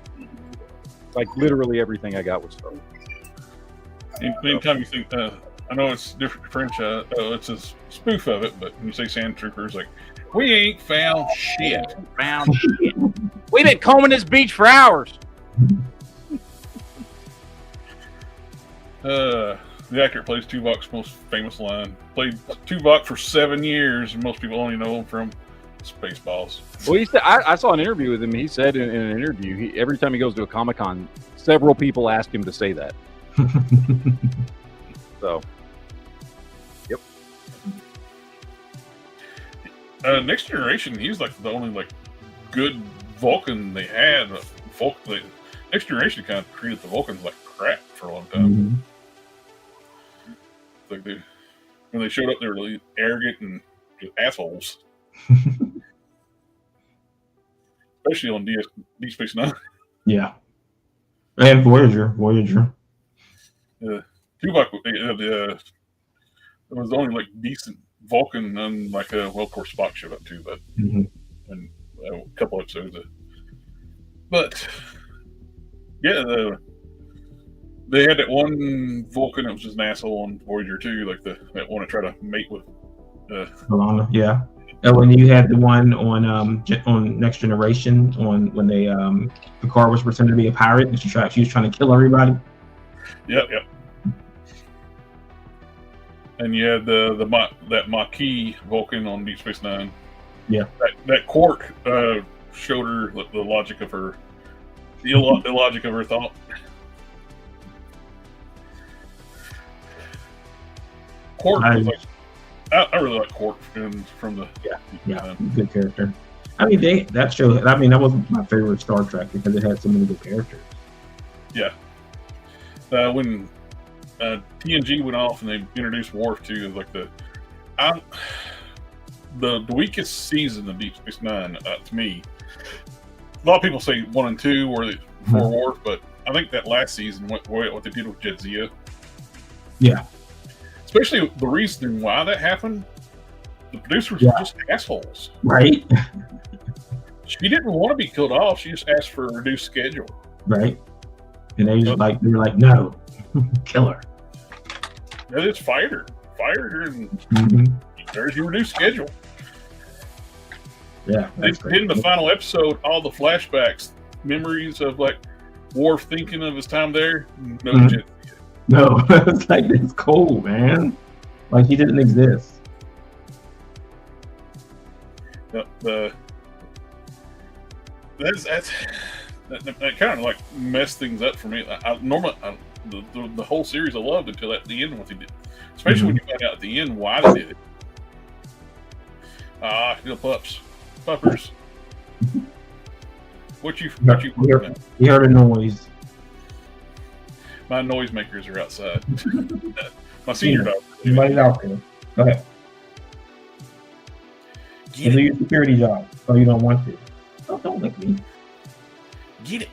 Like literally everything I got was Star Wars. Anytime you think, I know it's different French, it's a spoof of it, but when you say Sand Troopers, like, we ain't found shit. We've been combing this beach for hours. The actor that plays Tuvok's most famous line. Played Tuvok for 7 years, and most people only know him from Spaceballs. Well, he said I saw an interview with him. He said in an interview, every time he goes to a Comic-Con, several people ask him to say that. So, yep. Next Generation, he's like the only like good Vulcan they had. Next Generation kind of treated the Vulcans like crap for a long time. Mm-hmm. Like when they showed up, they were really arrogant and just assholes. Especially on Deep Space Nine. Yeah. And Voyager. Tuvok, there was only like decent Vulcan, and like well, of course Spock showed up too, but and a couple episodes. But yeah, they had that one Vulcan that was just an asshole on Voyager too, like that one that tried to mate with. Alana, yeah. And when you had the one on Next Generation, when they Picard was pretending to be a pirate, and she was trying to kill everybody. Yep. And you had that Maquis Vulcan on Deep Space Nine. Yeah. That Quark showed her the logic of her, the illogic of her thought. Quark was like, I really like Quark from the good character. I mean, that show. I mean, that was my favorite Star Trek because it had so many good characters. Yeah. When TNG went off and they introduced Worf too, like the weakest season of Deep Space Nine to me. A lot of people say 1 and 2 or for Worf, but I think that last season, what they did with Jadzia. Yeah. Especially the reason why that happened, the producers were just assholes. Right. She didn't want to be killed off. She just asked for a reduced schedule. Right. And they were like, no, kill her. They just fired her, and there's your reduced schedule. Yeah. In the final episode, all the flashbacks, memories of like Worf thinking of his time there, no shit. No, it's like it's cold, man. Like he didn't exist. That kind of like messed things up for me. The whole series I loved until at the end what they did, especially when you find out at the end why they did it. Puppers. What you heard a noise. My noisemakers are outside. My senior dog. Somebody's out there. Go ahead. Do your security job. Oh, you don't want to. Oh, don't lick me. Get it.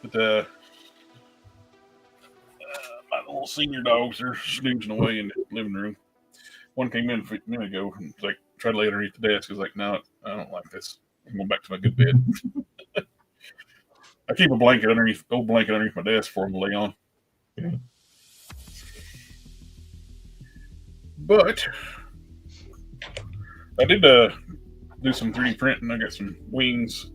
But my little senior dogs are snoozing away in the living room. One came in a minute ago and like tried to lay underneath the desk. I was like, no, I don't like this. I'm going back to my good bed. I keep a blanket underneath my desk for them to lay on. Okay. But I did do some 3D printing. I got some wings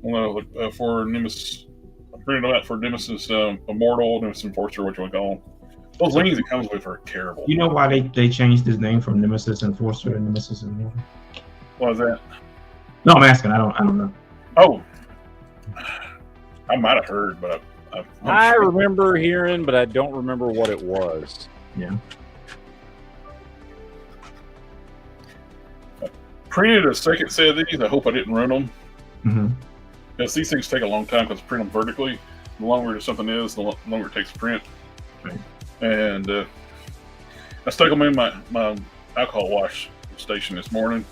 for Nemesis. I printed them out for Nemesis Immortal, Nemesis Enforcer, what you want to call them. Those wings it comes with are terrible. You know why they changed his name from Nemesis Enforcer to Nemesis Immortal? What is that? No, I'm asking. I don't know. Oh, I might have heard, but I remember hearing, but I don't remember what it was. Yeah. I printed a second set of these. I hope I didn't run them. Because these things take a long time because print them vertically. The longer something is, the longer it takes to print. Right. And I stuck them in my alcohol wash station this morning.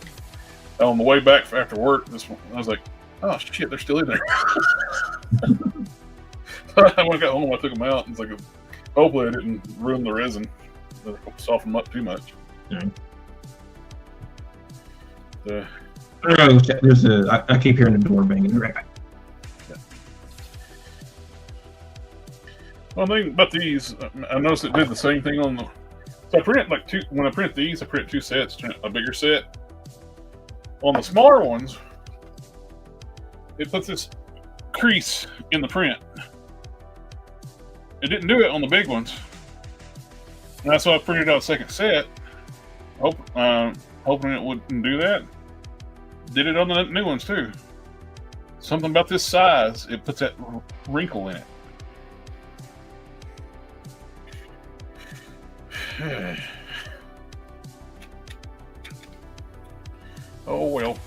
On the way back after work, I was like, oh shit, they're still in there. When I got home, I took them out. And it's like, hopefully I didn't ruin the resin. Soften them up too much. Right. I keep hearing the door banging. Right back. One thing about these, I noticed it did the same thing on the. So I print like two. When I print these, I print two sets, a bigger set. On the smaller ones, it puts this crease in the print. It didn't do it on the big ones. And that's why I printed out a second set, hoping it wouldn't do that. Did it on the new ones too. Something about this size, it puts that wrinkle in it. Oh well.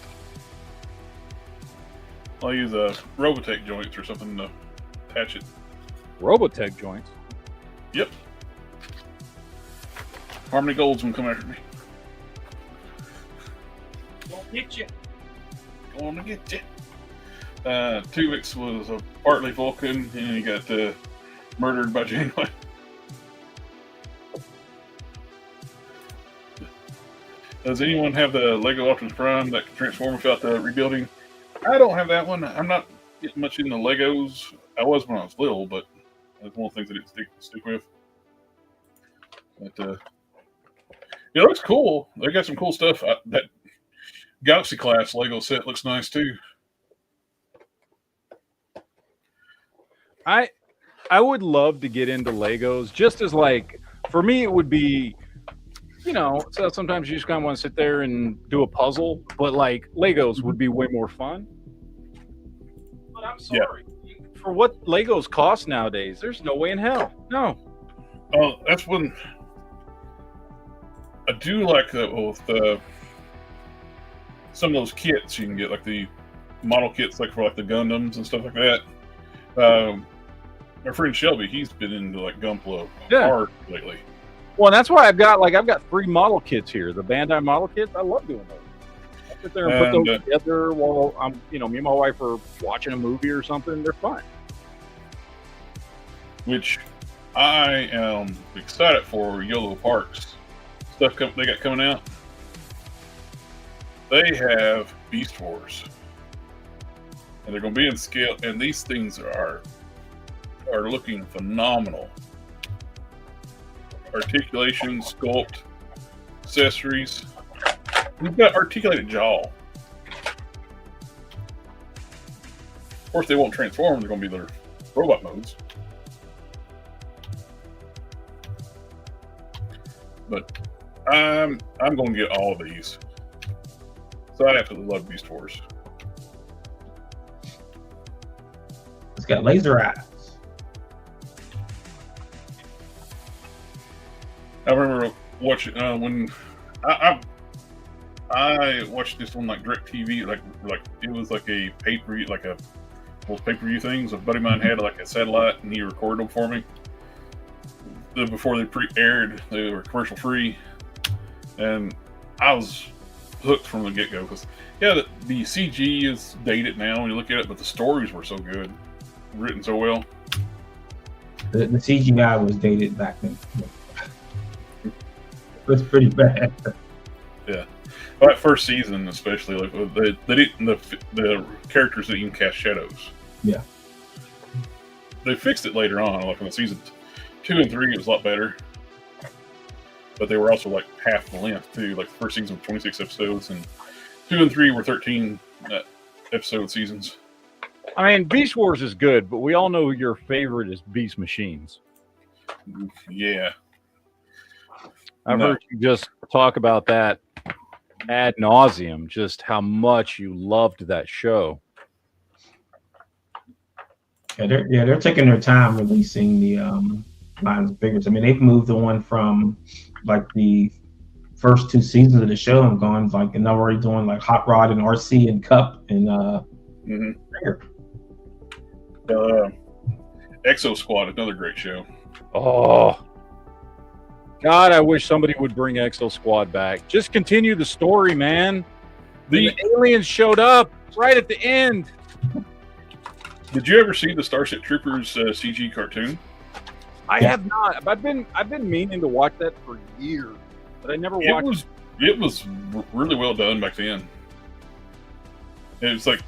I'll use Robotech joints or something to attach it. Robotech joints? Yep. Harmony Gold's gonna come after me. Gonna get you. Gonna get you. Tuvix was a partly Vulcan, and he got murdered by Janeway. Does anyone have the Lego Optimus Prime that can transform without the rebuilding? I don't have that one. I'm not getting much into Legos. I was when I was little, but that's one of the things I didn't stick with. But it looks cool. They got some cool stuff. That Galaxy class Lego set looks nice too. I would love to get into Legos, just as like, for me it would be, you know, so sometimes you just kind of want to sit there and do a puzzle, but like Legos would be way more fun. But I'm sorry, for what Legos cost nowadays, there's no way in hell. No. Oh, that's when I do like with some of those kits you can get, like the model kits, like for like the Gundams and stuff like that. My friend Shelby, he's been into like Gunpla hard lately. Well, that's why I've got 3 model kits here. The Bandai model kits. I love doing those. I sit there and put those together while I'm, me and my wife are watching a movie or something. They're fun. Which I am excited for. YOLO Parks stuff they got coming out. They have Beast Wars, and they're going to be in scale. And these things are looking phenomenal. Articulation, sculpt, accessories. We've got articulated jaw. Of course, they won't transform. They're going to be their robot modes. But I'm going to get all of these. So I absolutely love Beast Wars. It's got laser eyes. I remember watching when I watched this on like DirecTV, like it was like a pay-per-view things. A buddy of mine had like a satellite, and he recorded them for me. Before they pre-aired, they were commercial free, and I was hooked from the get-go because the CG is dated now when you look at it, but the stories were so good, written so well. The CGI was dated back then. It's pretty bad. Yeah, that first season especially, like they didn't the characters that you can cast shadows. Yeah, they fixed it later on, like in the season 2 and 3, it was a lot better. But they were also like half the length too. Like the first season was 26 episodes, and 2 and 3 were 13 episode seasons. I mean, Beast Wars is good, but we all know your favorite is Beast Machines. Yeah. I've heard you just talk about that ad nauseum, just how much you loved that show. They're taking their time releasing the lines of figures. I mean, they've moved the one from like the first 2 seasons of the show and they're already doing like Hot Rod and RC and Cup and Trigger. Exo Squad, another great show. Oh, God, I wish somebody would bring Exo Squad back. Just continue the story, man. The aliens showed up right at the end. Did you ever see the Starship Troopers CG cartoon? I have not. I've been meaning to watch that for years, but I never watched it. It was really well done back then. And it's like,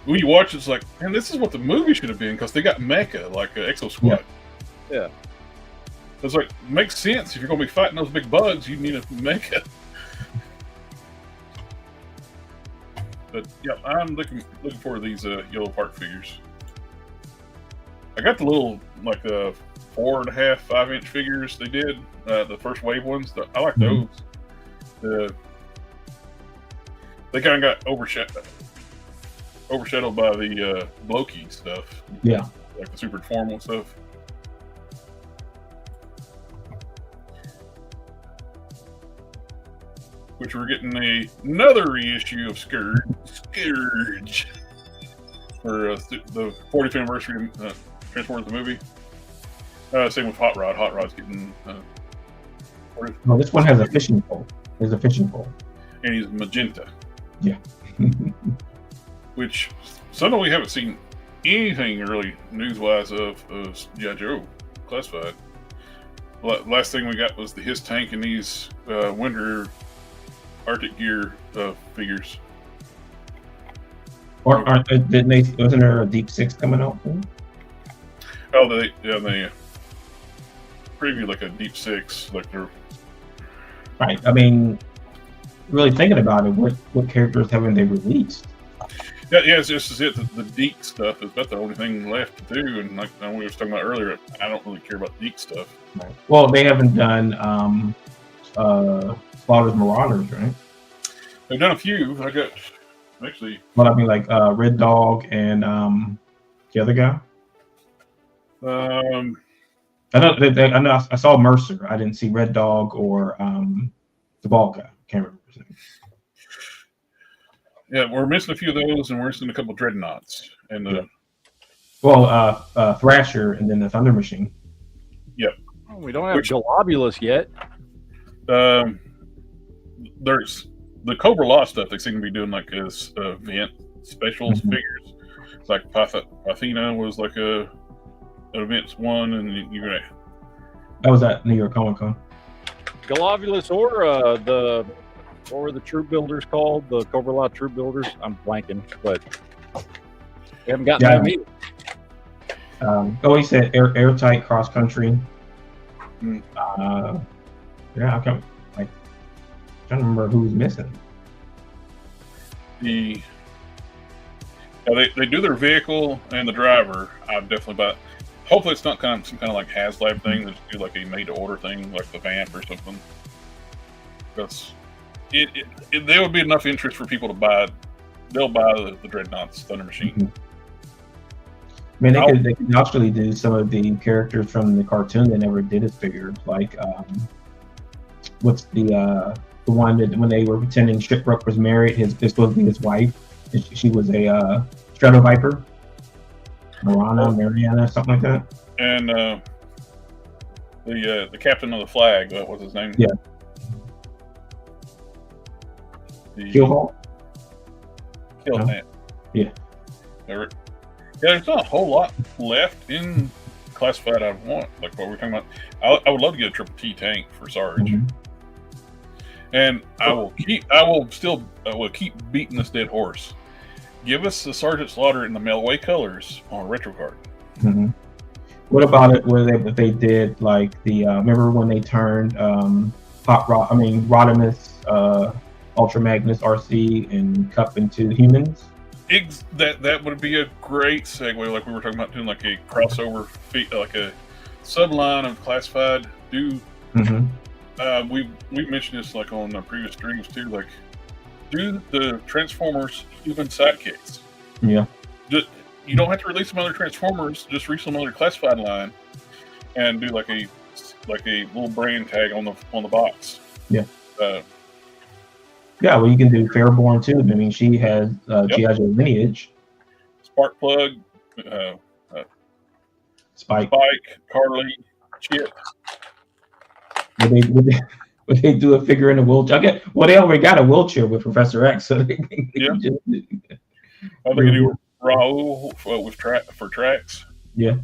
when you watch it, it's like, man, this is what the movie should have been, because they got mecha, like Exo Squad. Yeah. It's like, makes sense. If you're going to be fighting those big bugs, you need a mecha. But yeah, I'm looking for these Yellow Park figures. I got the little, like, 4.5, 5-inch figures they did, the first wave ones. I like those. They kind of got overshadowed by the Loki stuff. Yeah. Like the super formal stuff. Which we're getting another reissue of Scourge for the 40th anniversary Transformers the movie. Same with Hot Rod. Hot Rod's getting. No, this one has a fishing pole. There's a fishing pole. And he's magenta. Yeah. Which suddenly we haven't seen anything really news-wise of G.I. Joe classified. Last thing we got was his tank and these winter Arctic gear figures. Or wasn't there a Deep Six coming out too? Oh, they preview like a Deep Six, like they're right. I mean, really thinking about it, what characters haven't they released? Yeah, it's just it. The Deke stuff is about the only thing left to do, and like we were talking about earlier, I don't really care about Deke stuff. Right. Well, they haven't done Slaughter's Marauders, right? They've done a few. I got actually. Well, I mean, like Red Dog and the other guy. I know. I saw Mercer. I didn't see Red Dog or the bald guy. Can't remember his name. Yeah, we're missing a few of those, and we're missing a couple of Dreadnoughts. And Thrasher, and then the Thunder Machine. Yep. Oh, we don't have Globulus yet. There's the Cobra Law stuff. They seem to be doing like as event specials figures. It's like Pathina was like an event one, and that was at New York Comic Con. Globulus or the troop builders called? The Cobra Law troop builders? I'm blanking, but we haven't gotten that either. He said airtight cross country. I'm trying to remember who's missing. They do their vehicle and the driver. I've definitely bought. Hopefully, it's not some kind of like HasLab thing. They just do like a made-to-order thing, like the Vamp or something. Because there would be enough interest for people to buy. They'll buy the Dreadnoughts Thunder Machine. I mean, they could actually do some of the characters from the cartoon they never did as figures, like what's the one that when they were pretending Shipwreck was married, this supposed to be his wife. She was a Strato Viper, Mariana, something like that. And the captain of the flag, what was his name? Yeah. Killhawk? Killhawk. Yeah. There's not a whole lot left in classified I want, like what we're talking about. I would love to get a Triple T tank for Sarge. Mm-hmm. And I will keep beating this dead horse. Give us the Sergeant Slaughter in the Melway colors on a retro card. Mm-hmm. What about it if they did like the remember when they turned Rodimus, Ultra Magnus RC and Cup into humans? That would be a great segue, like we were talking about doing like a crossover, like a subline of classified. We mentioned this like on previous streams too. Like, do the Transformers human sidekicks? Yeah. You don't have to release some other Transformers. Just release some other classified line, and do like a little brand tag on the box. Yeah. Yeah, well, you can do Fairborn too. I mean, she has G.I. Joe lineage. Sparkplug, Spike. Carly, Chip. Would they do a figure in a wheelchair? Okay. Well, they already got a wheelchair with Professor X, so they can just. I think they do Raul for tracks. Yeah.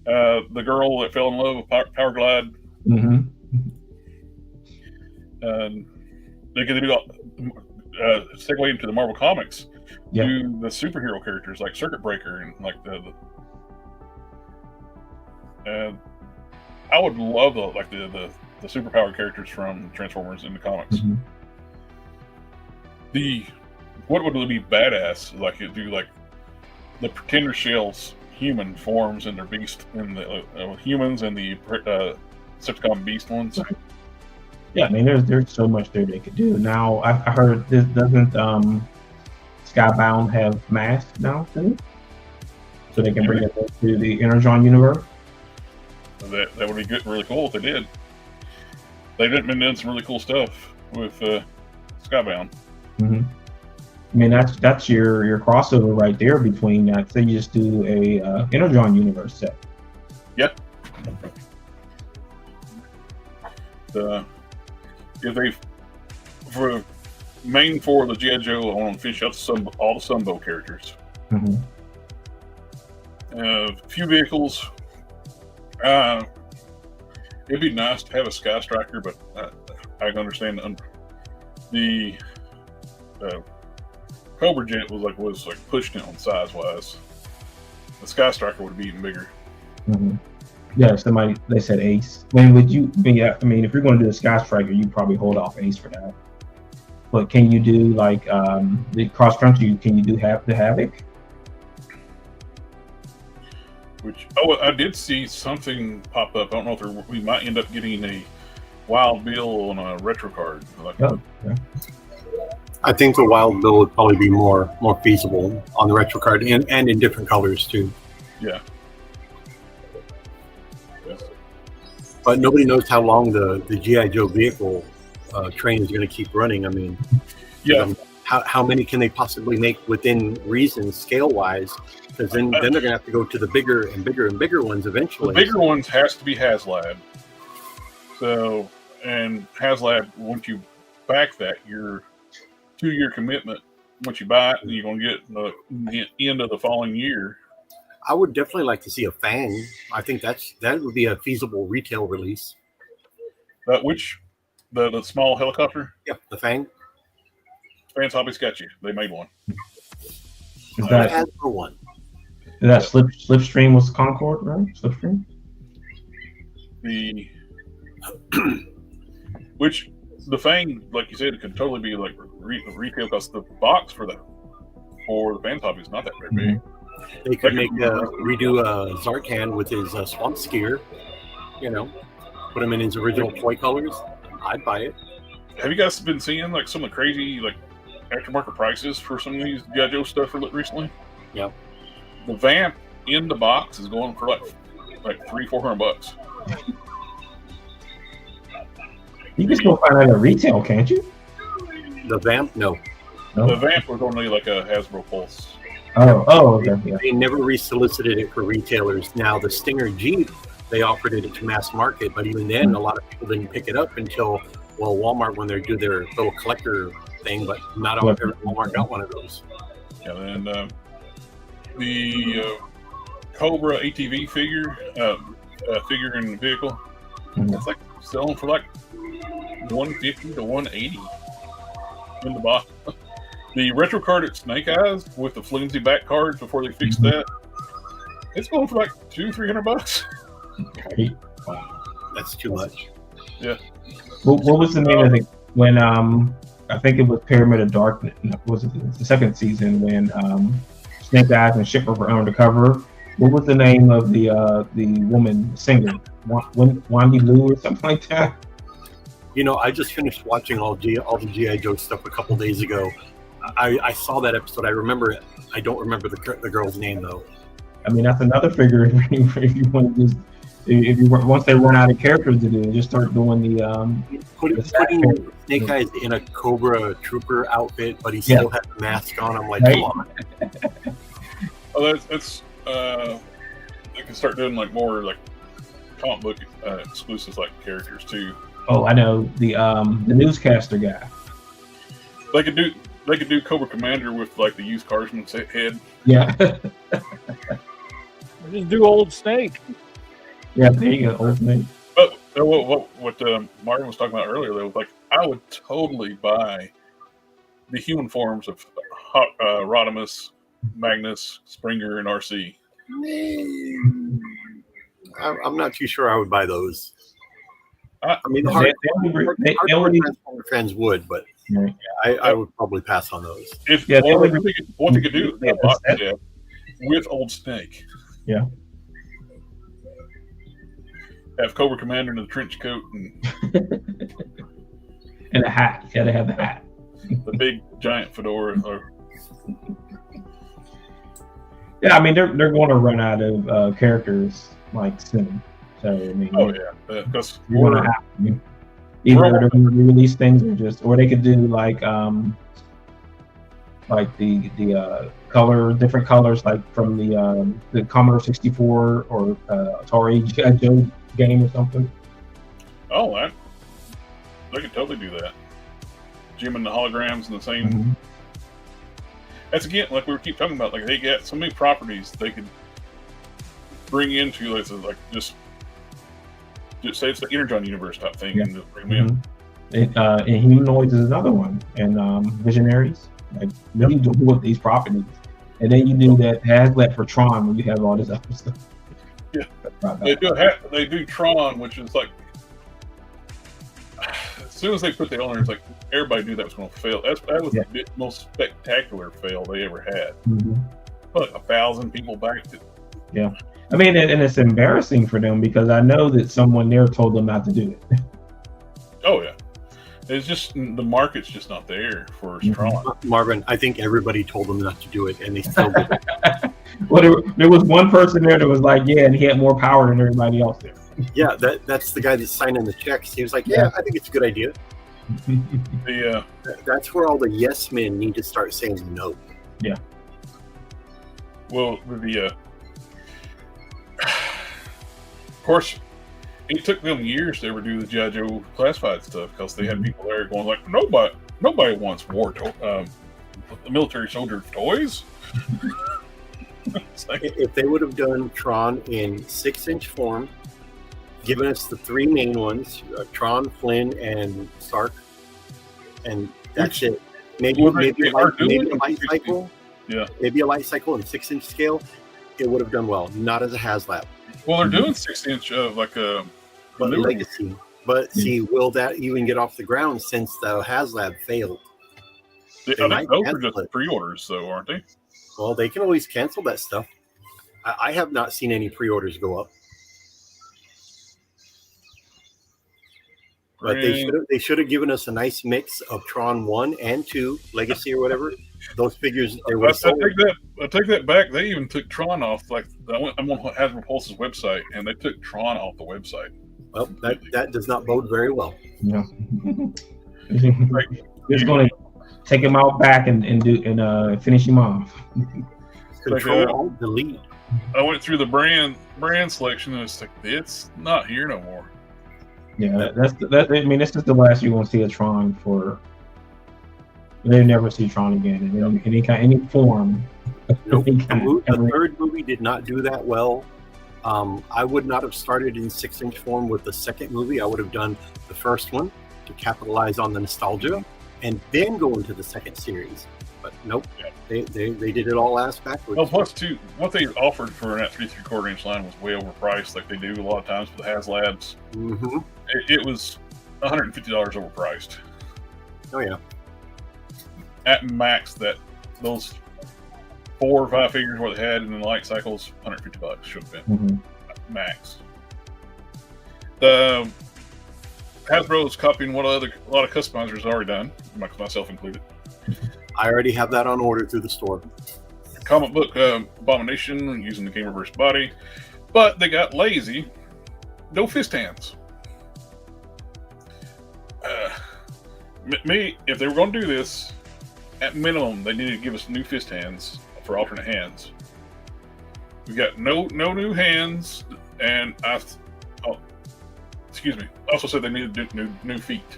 The girl that fell in love with Power Glide. Mm-hmm. They can do segue into the Marvel Comics. Yeah. Do the superhero characters like Circuit Breaker and like the I would love the superpowered characters from Transformers in the comics. Mm-hmm. What would be badass? Like do like the Pretender Shell's human forms and their beast and the humans and the Decepticon beast ones. Yeah, I mean, there's so much there they could do. Now I heard this doesn't Skybound have masks now too, so they can bring it to the Energon universe. That would be good, really cool if they did. They've been doing some really cool stuff with Skybound. Mm-hmm. I mean, that's your crossover right there between that. Say you just do a Energon universe set. Yep. If they for main four of the G.I. Joe, I want to finish up all the Sunbow characters. Mm-hmm. Few vehicles. It'd be nice to have a Sky Striker, but I can understand the Cobra Jet was pushing it on size wise. The Sky Striker would be even bigger. Mm-hmm. Yeah, they said Ace. I mean, if you're going to do a Sky Striker, you probably hold off Ace for that. But can you do the cross country? Can you do the Havoc? I did see something pop up. I don't know if we might end up getting a Wild Bill on a retro card. Yeah. I think the Wild Bill would probably be more feasible on the retro card and in different colors too. Yeah. Yes. But nobody knows how long the G.I. Joe vehicle train is going to keep running. I mean, yeah. How many can they possibly make within reason, scale wise? Because then they're going to have to go to the bigger and bigger and bigger ones eventually. The bigger ones has to be HasLab. So, and HasLab, once you back that, your 2-year commitment, once you buy it, you're going to get the end of the following year. I would definitely like to see a Fang. I think that would be a feasible retail release. The small helicopter? Yep, the Fang. Fans Hobbies got you. They made one. Is that one? Is that Slipstream was Concord, right? Slipstream? Which the Fang, like you said, it could totally be like retail because the box for the Fans Hobby is not that very big. They could redo Zartan with his swamp skier, put him in his original toy colors. I'd buy it. Have you guys been seeing some of the crazy aftermarket prices for some of these G.I. Joe stuff recently? Yeah. The Vamp in the box is going for $300-400. You can still find that at retail, can't you? The Vamp, no. The Vamp was only like a Hasbro Pulse. Okay. Yeah. They never resolicited it for retailers. Now the Stinger Jeep, they offered it to mass market, but even then, a lot of people didn't pick it up until Walmart when they do their little collector thing. But not all every Walmart got one of those. Yeah, and the Cobra ATV figure and vehicle, it's selling for $150 to $180 in the box. The retro card at Snake Eyes with the flimsy back cards before they fixed that, it's going for $200-300. That's too much. Yeah. What was the name of it when I think it was Pyramid of Darkness? Was it the second season when Snake Eyes and Shipper were undercover? What was the name of the woman singer? Wandy Lou or something like that? I just finished watching all the G.I. Joe stuff a couple days ago. I saw that episode. I remember it. I don't remember the girl's name though. I mean, that's another figure. If you want to once they run out of characters to do, just start doing putting Snake Eyes in a Cobra Trooper outfit, but he still has a mask on. I'm like, come on. Oh, that's they can start doing like more like comic book exclusives like characters too. Oh, I know the newscaster guy. They could do Cobra Commander with like the used carsman's head. Yeah. Just do Old Snake. Yeah, there you go, old Snake. But what Martin was talking about earlier, though, like I would totally buy the human forms of Rodimus, Magnus, Springer, and RC. I'm not too sure I would buy those. I mean, They only- Transformer fans would, but Right. I would probably pass on those. If Yeah, what they could do Yeah, with Old Snake. Yeah. Have Cobra Commander in the trench coat and And a hat. You gotta have the hat. the big giant fedora. Yeah, I mean they're going to run out of characters like soon. So I mean, Oh yeah, because you're gonna have to. Either they're going to release things or they could do like the color, different colors like from the Commodore 64 or Atari G.I. Joe game or something. they could totally do that. Jim and the holograms in the same. Mm-hmm. That's again like we keep talking about. Like they got so many properties they could bring into like just say it's the Energon universe type thing, Yeah. and just bring them in. And Humanoids is another one, and Visionaries. Like what do you do with these properties? And then you do that Haslet for Tron when you have all this other stuff. Yeah, they do Tron, which is like as soon as they put the owner, it's like everybody knew that was going to fail. That was the most spectacular fail they ever had. Mm-hmm. Like 1,000 people backed it. Yeah. I mean, and it's embarrassing for them because I know that someone there told them not to do it. Oh yeah, it's just the market's just not there for Tron. Marvin, I think everybody told them not to do it, and they still did it. Well, there was one person there that was like, yeah, and he had more power than everybody else there. Yeah, that's the guy that's signing the checks. He was like, yeah, I think it's a good idea. That's where all the yes men need to start saying no. Yeah. Well, of course, it took them years to ever do the G.I. Joe classified stuff because they had people there going like, nobody wants military soldier toys. Like, if they would have done Tron in 6-inch form, given us the three main ones, Tron, Flynn, and Stark, and that's it. Maybe a light cycle. Yeah. Maybe a light cycle in 6-inch scale. It would have done well. Not as a HasLab. Well, they're doing 6-inch of like a Legacy. But see, will that even get off the ground since the HasLab failed? I think those are just pre-orders, though, aren't they? Well, they can always cancel that stuff. I have not seen any pre-orders go up. But they should have given us a nice mix of Tron 1 and 2, Legacy or whatever. Those figures, they were sold. I take that back. They even took Tron off. Like I'm on Hasbro Pulse's website, and they took Tron off the website. Well, that does not bode very well. Yeah. Just going to take him out back and finish him off. Control delete. I went through the brand selection, and it's like it's not here no more. Yeah, that's I mean, this is the last you're going to see a Tron for. They never see Tron again in any form. Nope. The third movie did not do that well. I would not have started in 6-inch form with the second movie. I would have done the first one to capitalize on the nostalgia, and then go into the second series. But nope, they did it all ass backwards. Well, plus too, what they offered for that 3 3/4-inch line was way overpriced, like they do a lot of times with the HasLabs. Mm-hmm. It was $150 overpriced. Oh yeah. At max, those 4 or 5 figures what they had in the light cycles, $150 should have been max. The Hasbro is copying what a lot of customizers already done, myself included. I already have that on order through the store. Comic book Abomination using the Gamerverse body, but they got lazy. No fist hands. If they were going to do this, at minimum, they needed to give us new fist hands for alternate hands. We got no new hands, and excuse me. Also said they needed new feet.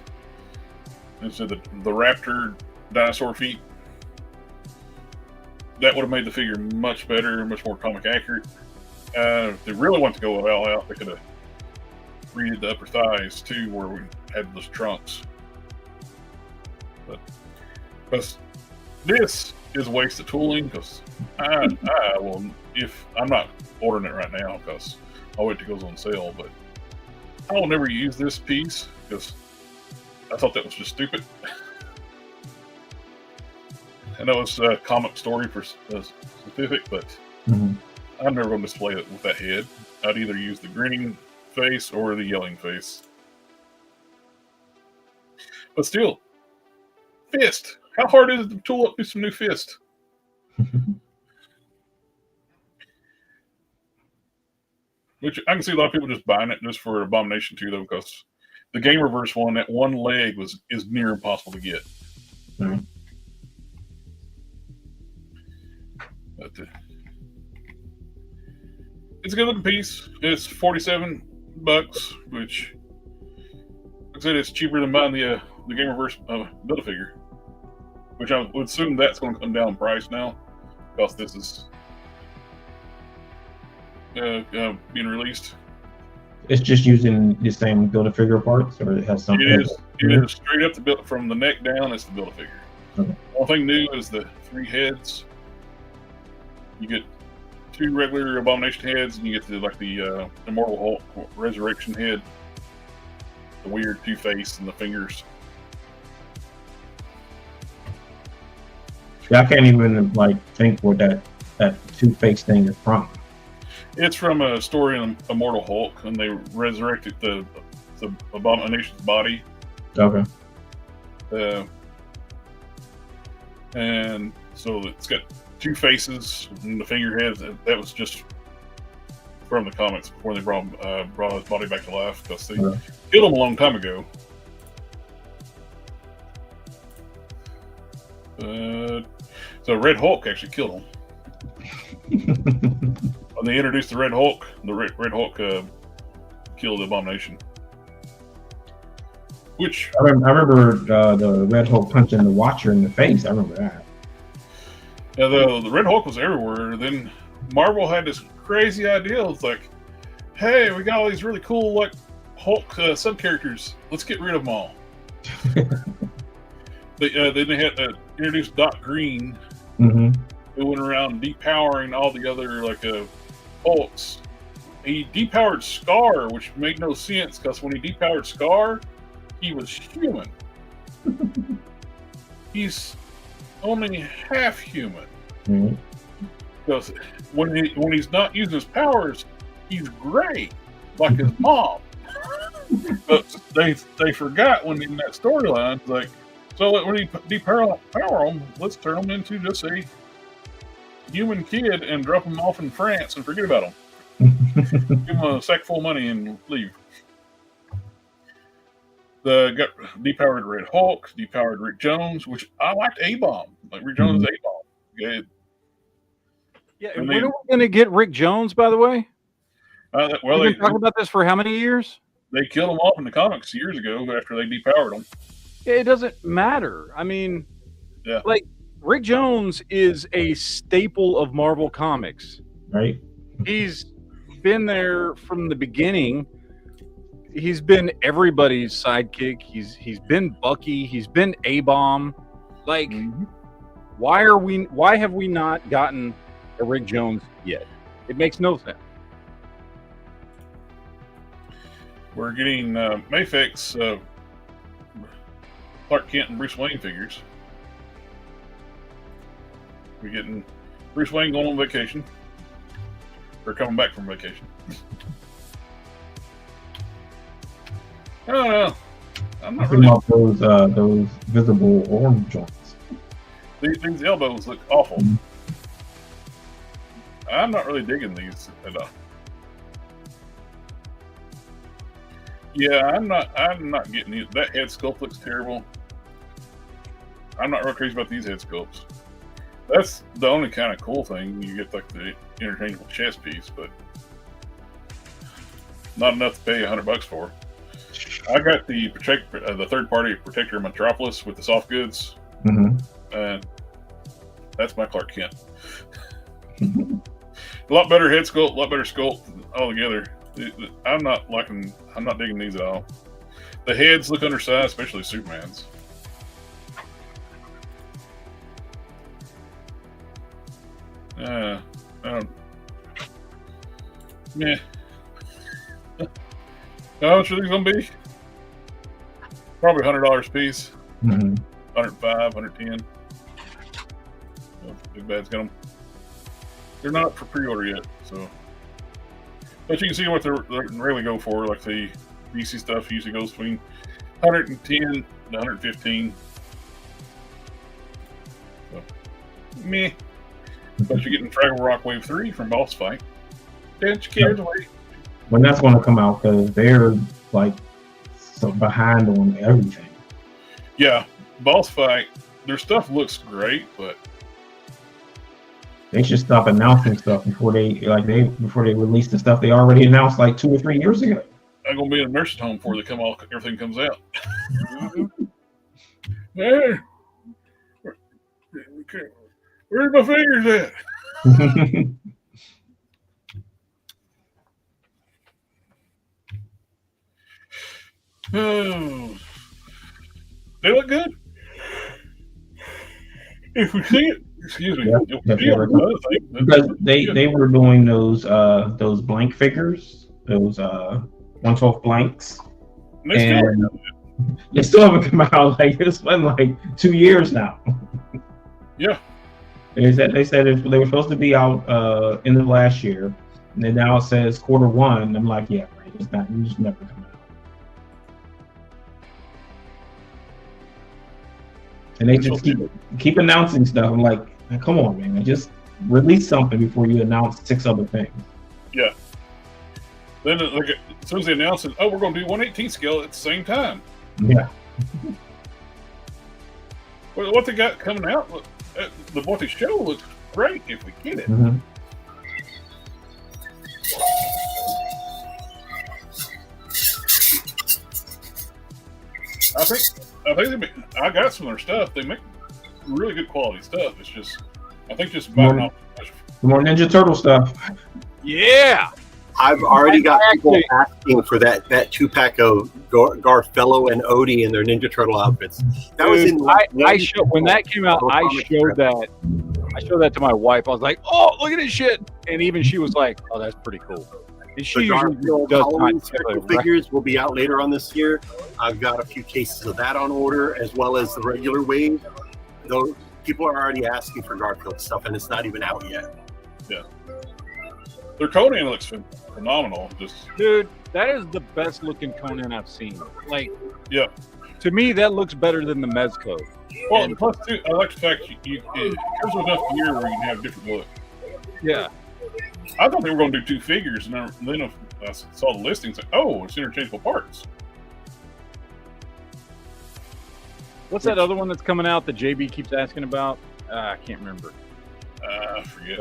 And so the raptor dinosaur feet. That would have made the figure much better, much more comic accurate. If they really want to go all out, they could have redid the upper thighs too, where we had those trunks. But this is a waste of tooling, because I will, if I'm not ordering it right now because I'll wait till it goes on sale, but I will never use this piece because I thought that was just stupid. I know it's a comic story for specific, but I'm never going to display it with that head. I'd either use the grinning face or the yelling face. But still, fist. How hard is it to tool up some new fist? Which I can see a lot of people just buying it just for Abomination 2, though, because the Game Reverse one, that one leg is near impossible to get. But, it's a good looking piece. It's $47, which, like I said, it's cheaper than buying the Game Reverse Build-A-Figure. Which I would assume that's going to come down in price now, because this is being released. It's just using the same Build-A-Figure parts, or it has something? It is straight up the build from the neck down. It's the Build-A-Figure. Okay. One thing new is the 3 heads. You get 2 regular Abomination heads, and you get the Immortal Hulk Resurrection head, the weird 2-face and the fingers. I can't even think what that 2-face thing is from. It's from a story in Immortal Hulk, and they resurrected the Abomination's body. Okay. And so it's got 2 faces and the finger heads. That was just from the comics before they brought his body back to life, because they killed him a long time ago. So Red Hulk actually killed him. When they introduced the Red Hulk, Red Hulk killed the Abomination. Which I remember the Red Hulk punching the Watcher in the face. I remember that. Yeah, the Red Hulk was everywhere. Then Marvel had this crazy idea. It's like, hey, we got all these really cool Hulk sub-characters. Let's get rid of them all. Then they had introduced Doc Green, who went around depowering all the other Hulks. He depowered Scar, which made no sense, because when he depowered Scar, he was human. He's only half human. Because when he's not using his powers, he's gray, like his mom. But they forgot when in that storyline, so when he depower him, let's turn him into just a human kid and drop him off in France and forget about him. Give him a sack full of money and leave. Got depowered Red Hulk, depowered Rick Jones, which I liked A-Bomb. Rick Jones is A-Bomb. Good. Yeah, and when are we going to get Rick Jones, by the way? Well, we've been talking about this for how many years? They killed him off in the comics years ago after they depowered him. It doesn't matter. I mean, Rick Jones is a staple of Marvel Comics. Right. He's been there from the beginning. He's been everybody's sidekick. He's been Bucky. He's been A-Bomb. Why have we not gotten a Rick Jones yet? It makes no sense. We're getting Mayfix, Clark Kent and Bruce Wayne figures. We're getting Bruce Wayne going on vacation. Or coming back from vacation. I don't know. I'm not really about those visible arm joints. These elbows look awful. I'm not really digging these at all. Yeah, I'm not getting these. That head sculpt looks terrible. I'm not real crazy about these head sculpts. That's the only kind of cool thing. You get like the interchangeable chess piece, but not enough to pay $100 for. I got the third-party Protector Metropolis with the soft goods, and that's my Clark Kent. A lot better head sculpt, a lot better sculpt altogether. I'm not digging these at all. The heads look undersized, especially Superman's. I don't. Meh. How much are these gonna be? Probably $100 a piece. 105, 110. Big Bad's got them. They're not up for pre-order yet, so. But you can see what they really go for. Like the DC stuff usually goes between 110 to 115. So, meh. But you're getting Fraggle Rock Wave 3 from Boss Fight. Don't you care to wait? When that's going to come out, because they're like so behind on everything. Yeah, Boss Fight, their stuff looks great, but they should stop announcing stuff before they release the stuff they already announced like 2 or 3 years ago. I'm gonna be in a nursing home before everything comes out. Hey, where's my fingers at? Oh, they look good. If we see it, excuse me. Because they were doing those blank figures, those 1/12 blanks, and they still haven't come out. Like it's been like 2 years now. Yeah. They said they were supposed to be out end of last year, and then now it says Q1. I'm like, yeah, right. It's just never come out. And they just keep announcing stuff. I'm like, come on, man, just release something before you announce 6 other things. Yeah. Then like, as soon as they announce it, we're going to do 1/18 scale at the same time. Yeah. What they got coming out, what they show looks great if we get it. I got some of their stuff. They make really good quality stuff. It's just, I think just buying off. More Ninja Turtle stuff. Yeah. I've already got people asking for that 2-pack of Garfello and Odie in their Ninja Turtle outfits. That was in when that came out. I showed that to my wife. I was like, "Oh, look at this shit!" And even she was like, "Oh, that's pretty cool." And she usually does not figures will be out later on this year. I've got a few cases of that on order, as well as the regular wave. Though people are already asking for Garfield stuff, and it's not even out yet. Yeah, their Conan looks phenomenal. Dude, that is the best looking Conan I've seen. Like, yeah, to me that looks better than the Mezco. Well, and plus too, I like the fact it comes with enough gear where you can have a different look. Yeah. I thought they were going to do 2 figures, and then I saw the listings, like, it's interchangeable parts. What's that other one that's coming out that JB keeps asking about? I can't remember. I forget.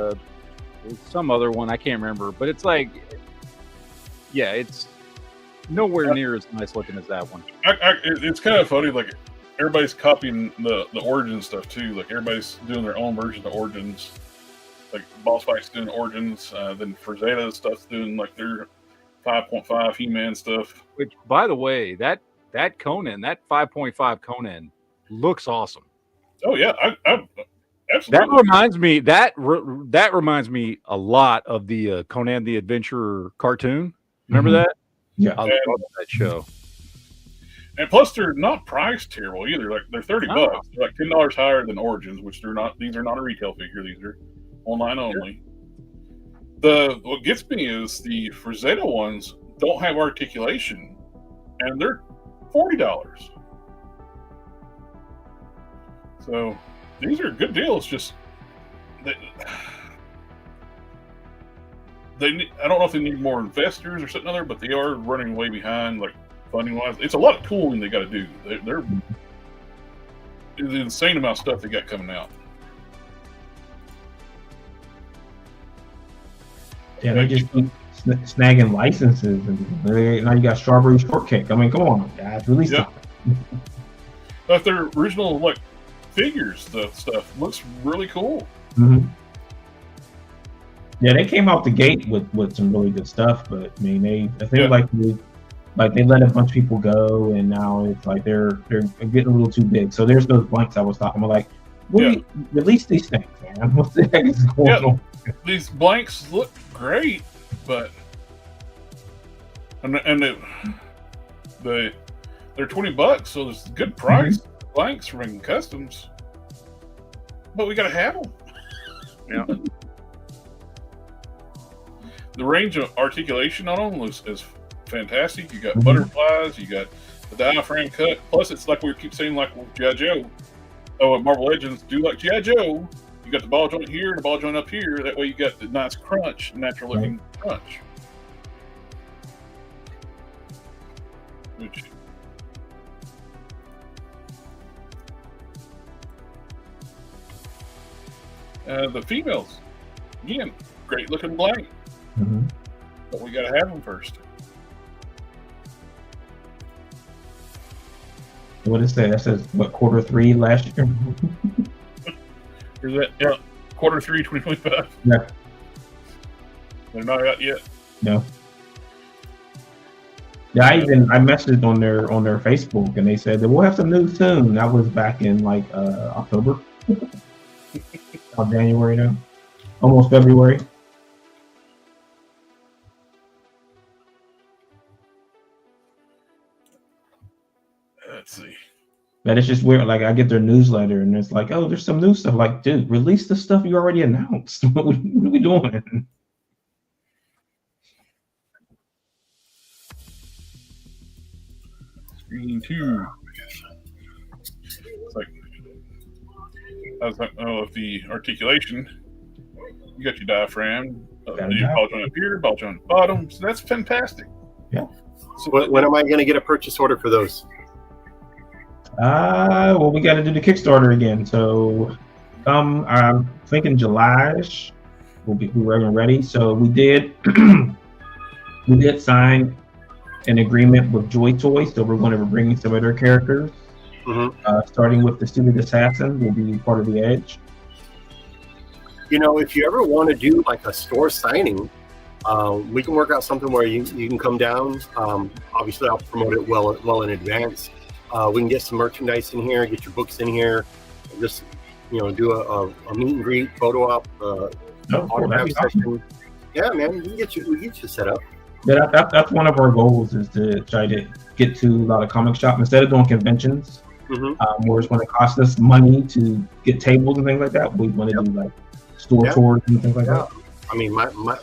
There's some other one, I can't remember. But it's like, yeah, it's nowhere near as nice looking as that one. It's kind of funny, like, everybody's copying the Origins stuff, too. Like, everybody's doing their own version of Origins. Like Boss Fight's doing Origins, then Frazetta stuff's doing like their 5.5 He-Man stuff. Which, by the way, that Conan, that 5.5 Conan, looks awesome. Oh yeah, I absolutely. That reminds me a lot of the Conan the Adventurer cartoon. Remember that? Yeah, I love that show. And plus, they're not priced terrible either. Like they're $30. They're like $10 higher than Origins, which they're not. These are not a retail figure. These are online only. What gets me is the Frazetta ones don't have articulation, and they're $40. So these are good deals. Just I don't know if they need more investors or something other, but they are running way behind, like funding wise. It's a lot of tooling they got to do. It's an insane amount of stuff they got coming out. Yeah, they just keep snagging licenses, and now you got Strawberry Shortcake. I mean, come on, guys, release something. But their original like figures, the stuff looks really cool. Mm-hmm. Yeah, they came out the gate with some really good stuff, but I mean, they let a bunch of people go, and now it's like they're getting a little too big. So there's those blanks I was talking about. Like, release these things, man. What the heck is going on? These blanks look great, but and they're $20, so it's a good price. Mm-hmm. Blanks from Customs, but we gotta have them. Yeah. The range of articulation on them is fantastic. You got butterflies, you got the diaphragm cut. Plus, it's like we keep saying, like with G.I. Joe. Oh, at Marvel Legends, do like G.I. Joe. You got the ball joint here and the ball joint up here. That way you got the nice crunch, natural looking crunch. Which, the females, again, great looking blank. Mm-hmm. But we got to have them first. What is that? That says, what, Q3 last year? Is that, yeah, Q3 2025? Yeah. They're not out yet? No. Yeah, I messaged on their Facebook, and they said that we'll have some news soon. That was back in like October. January now. Almost February. Let's see. But it's just weird. Like, I get their newsletter, and it's like, oh, there's some new stuff. Like, dude, release the stuff you already announced. What are we doing? Screen 2. It's like, I was like, oh, if the articulation, you got your diaphragm, your ball joint up here, ball joint at the bottom. So that's fantastic. Yeah. So when am I going to get a purchase order for those? Well, we got to do the Kickstarter again. So, I'm thinking July-ish. We're ready. So we did sign an agreement with Joy Toy. So we're going to be bringing some of their characters. Mm-hmm. Starting with the Stupid Assassin, will be part of the Edge. You know, if you ever want to do like a store signing, we can work out something where you can come down. Obviously, I'll promote it well in advance. We can get some merchandise in here, get your books in here, just do a meet and greet, photo op, autograph session. Awesome. Yeah, man, we can get you set up. Yeah, that's one of our goals, is to try to get to a lot of comic shops instead of doing conventions. Mm-hmm. Where it's going to cost us money to get tables and things like that. We want to do like store tours and things like that. I mean,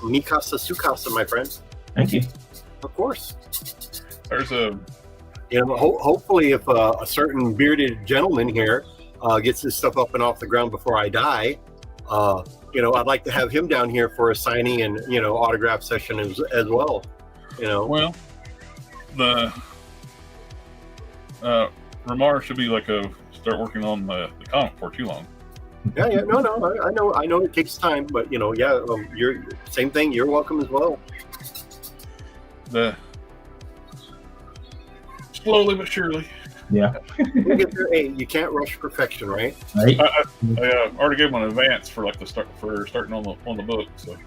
mi casa, su casa, my friend. Thank you. Of course. There's a. Hopefully, if a certain bearded gentleman here gets this stuff up and off the ground before I die, I'd like to have him down here for a signing and autograph session as well. Well, the Ramar should be start working on the comic for too long. Yeah, no, I know it takes time, but you're same thing. You're welcome as well. Slowly but surely. Yeah. We'll get there. Hey, you can't rush perfection, right? Right. I already gave him an advance for starting on the book, so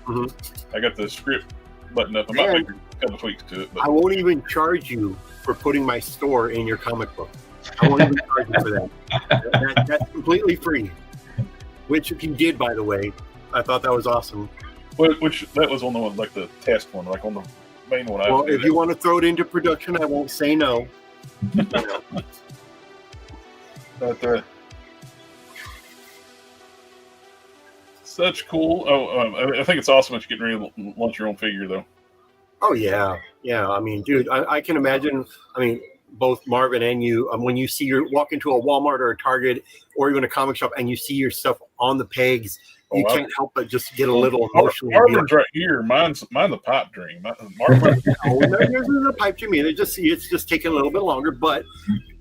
I got the script buttoned up. I might make a couple tweaks to it. But. I won't even charge you for putting my store in your comic book. I won't even charge you for that. That's completely free. Which, if you did, by the way, I thought that was awesome. Which that was on the one, like the test one, like on the main one. Well, if you want to throw it into production, I won't say no. But such cool. I think it's awesome that you're getting ready to launch your own figure, though. Oh yeah. I mean, dude, I can imagine. I mean, both Marvin and you, when you walk into a Walmart or a Target or even a comic shop and you see your stuff on the pegs, you can't help but just get a little emotional. Marvin's right here. Mine's the pipe dream. Marvin, yours is a pipe dream. It's just taking a little bit longer. But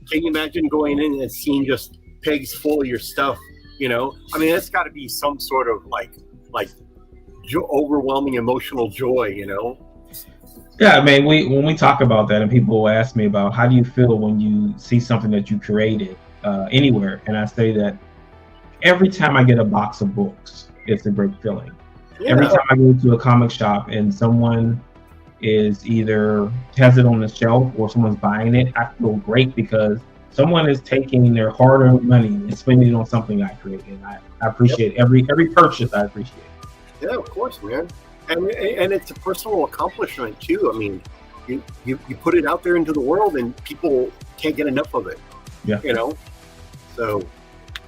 can you imagine going in and seeing just pegs full of your stuff? I mean, it's got to be some sort of like overwhelming emotional joy, Yeah, I mean, when we talk about that, and people ask me about how do you feel when you see something that you created anywhere, and I say that every time I get a box of books, it's a great feeling. Yeah. Every time I go to a comic shop and someone is either has it on the shelf or someone's buying it, I feel great because someone is taking their hard-earned money and spending it on something I created. And I appreciate every purchase. I appreciate. Yeah, of course, man. And it's a personal accomplishment too. I mean, you put it out there into the world, and people can't get enough of it. Yeah. So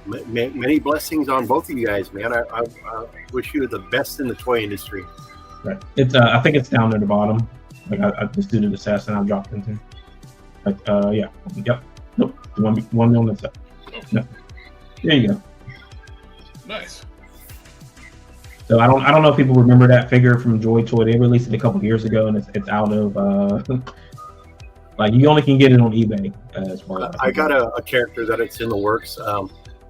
many blessings on both of you guys, man. I wish you the best in the toy industry. Right. It's I think it's down at the bottom. Like I just did an assassin. I dropped into. Like yeah. Yep. Nope. One on the side. No. There you go. Nice. So I don't know if people remember that figure from Joy Toy. They released it a couple years ago, and it's out of like you only can get it on eBay. As far as I got a character that it's in the works.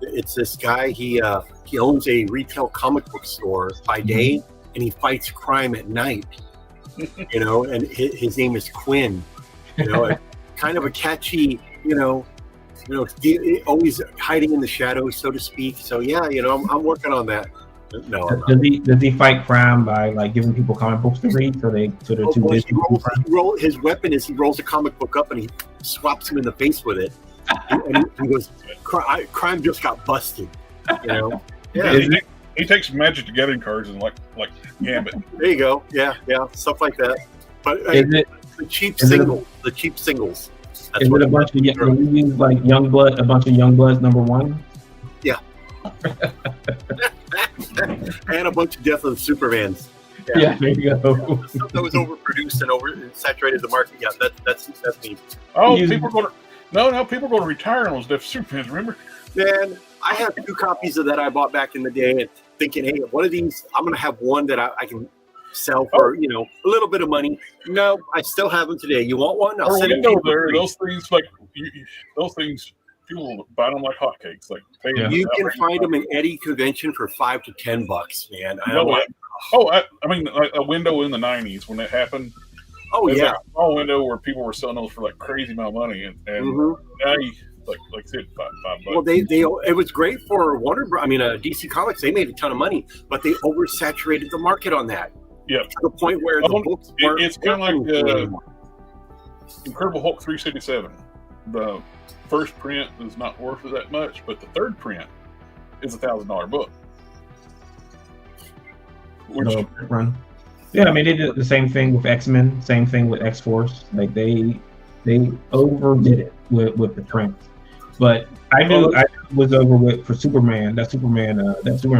It's this guy. He owns a retail comic book store by day, and he fights crime at night. And his name is Quinn. Kind of a catchy. Always hiding in the shadows, so to speak. So yeah, I'm working on that. No, does he fight crime by like giving people comic books to read so they're too busy? His weapon is he rolls a comic book up and he swaps him in the face with it, and he goes, "Crime just got busted." Yeah. He takes Magic the Gathering cards and like Gambit. There you go. Yeah, stuff like that. But the cheap singles. Is it a bunch of like Youngblood? A bunch of Youngbloods #1? Yeah. And a bunch of Death of the Supermans. Yeah, there you go. Stuff that was overproduced and saturated the market. Yeah, that's me. Oh, people are going to people are going to retire on those Death of Supermans. Remember? Man, I have 2 copies of that I bought back in the day, and thinking, hey, one of these, I'm going to have one that I can sell for a little bit of money. No, I still have them today. You want one? I'll send it to you. Those things people buy them like hotcakes. Like you can find them in Eddie Convention for $5 to $10, man. I mean, a window in the '90s when that happened. Oh yeah, a small window where people were selling those for like crazy amount of money, and now you like I said, $5. Well, it was great for DC Comics. They made a ton of money, but they oversaturated the market on that. Yeah, to the point where the books weren't. It's kind of like Incredible Hulk 377. The first print is not worth that much, but the third print is $1,000 book. Run. Yeah, I mean they did the same thing with X-Men, same thing with X-Force. Like they overdid it with the prints. But I was over with for Superman, that Superman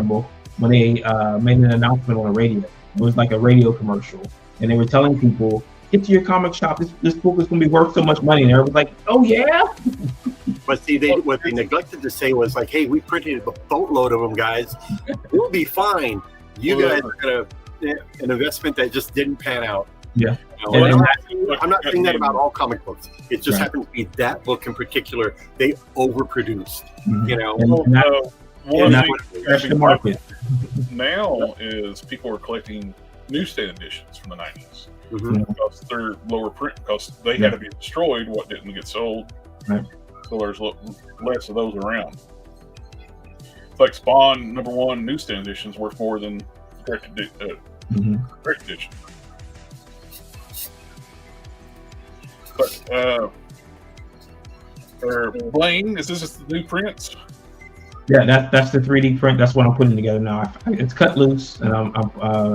book when they made an announcement on the radio. It was like a radio commercial, and they were telling people, "Get to your comic shop. This book is going to be worth so much money." And everyone was like, "Oh yeah." But see, what they neglected to say was like, "Hey, we printed a boatload of them, guys. We'll be fine. You guys are gonna an investment that just didn't pan out." Yeah. I'm not saying that about all comic books. It just happened to be that book in particular. They overproduced. The market. Now is people are collecting newsstand editions from the 90s because they're lower print because they had to be destroyed. What didn't get sold, so there's less of those around. It's like Spawn #1 newsstand editions worth more than correct edition. But for Blaine, is this the new prints? Yeah, that's the 3D print. That's what I'm putting together now. It's cut loose, and I'm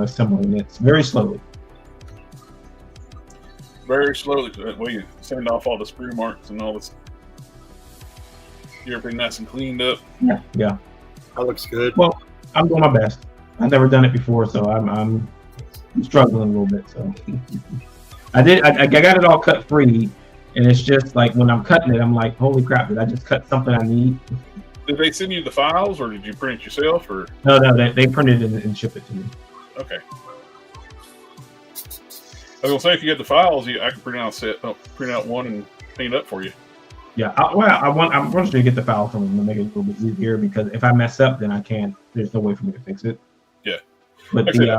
assembling it very slowly. Very slowly. That way you send off all the sprue marks and all this. Get everything nice and cleaned up. Yeah. That looks good. Well, I'm doing my best. I've never done it before, so I'm struggling a little bit. So I got it all cut free, and it's just like when I'm cutting it, I'm like, holy crap! Did I just cut something I need? Did they send you the files, or did you print it yourself? Or no, they printed it and shipped it to me. Okay. I was gonna say if you get the files, I can print out one and clean it up for you. Yeah, I want to get the file from them to make it a little bit easier because if I mess up, then I can't. There's no way for me to fix it. Yeah. But Like I said,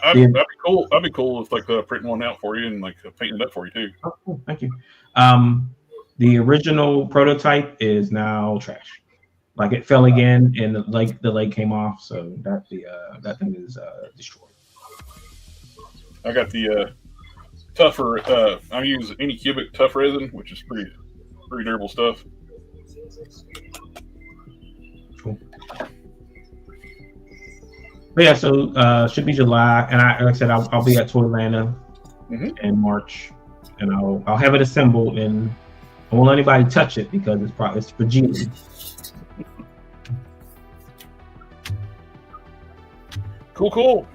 I'd be cool. I'd be cool if like printing one out for you and like painting it up for you too. oh, cool, thank you. The original prototype is now trash. Like it fell again, and the leg came off, so that thing is destroyed. I got the tougher. I use any cubic tough resin, which is pretty durable stuff. Cool. But yeah, so should be July, and like I said, I'll be at Toylanta in March, and I'll have it assembled, and I won't let anybody touch it because it's fragile. Cool.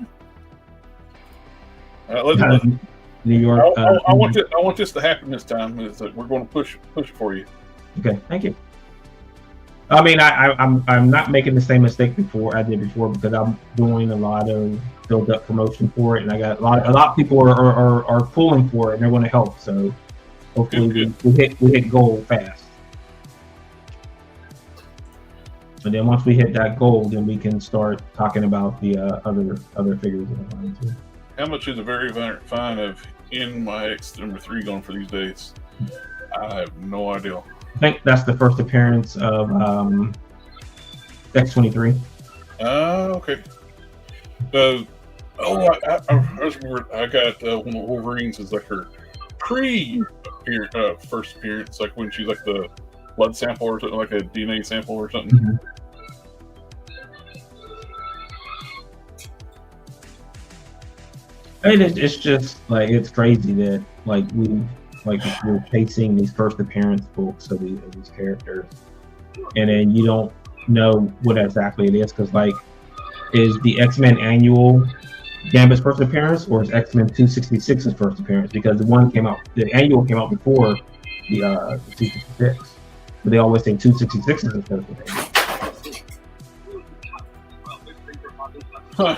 New York. I want this to happen this time. Is that we're going to push it for you. Okay, thank you. I mean, I'm not making the same mistake I did before because I'm doing a lot of build up promotion for it, and I got a lot of people are pulling for it, and they're going to help. So hopefully we hit goal fast. And then once we hit that goal, then we can start talking about the other figures that I'm buying too. How much is a very fine of in my X number 3 going for these days? I have no idea. I think that's the first appearance of X-23. Okay. I got one of the Wolverines is like her first appearance, like when she's like the blood sample or something, like a DNA sample or something. Mm-hmm. I mean, it's just like it's crazy that we're chasing these first appearance books of these characters, and then you don't know what exactly it is because like, is the X-Men annual Gambit's first appearance or is X-Men 266's first appearance? Because the annual came out before the 266, but they always say 266 is the first appearance. Huh.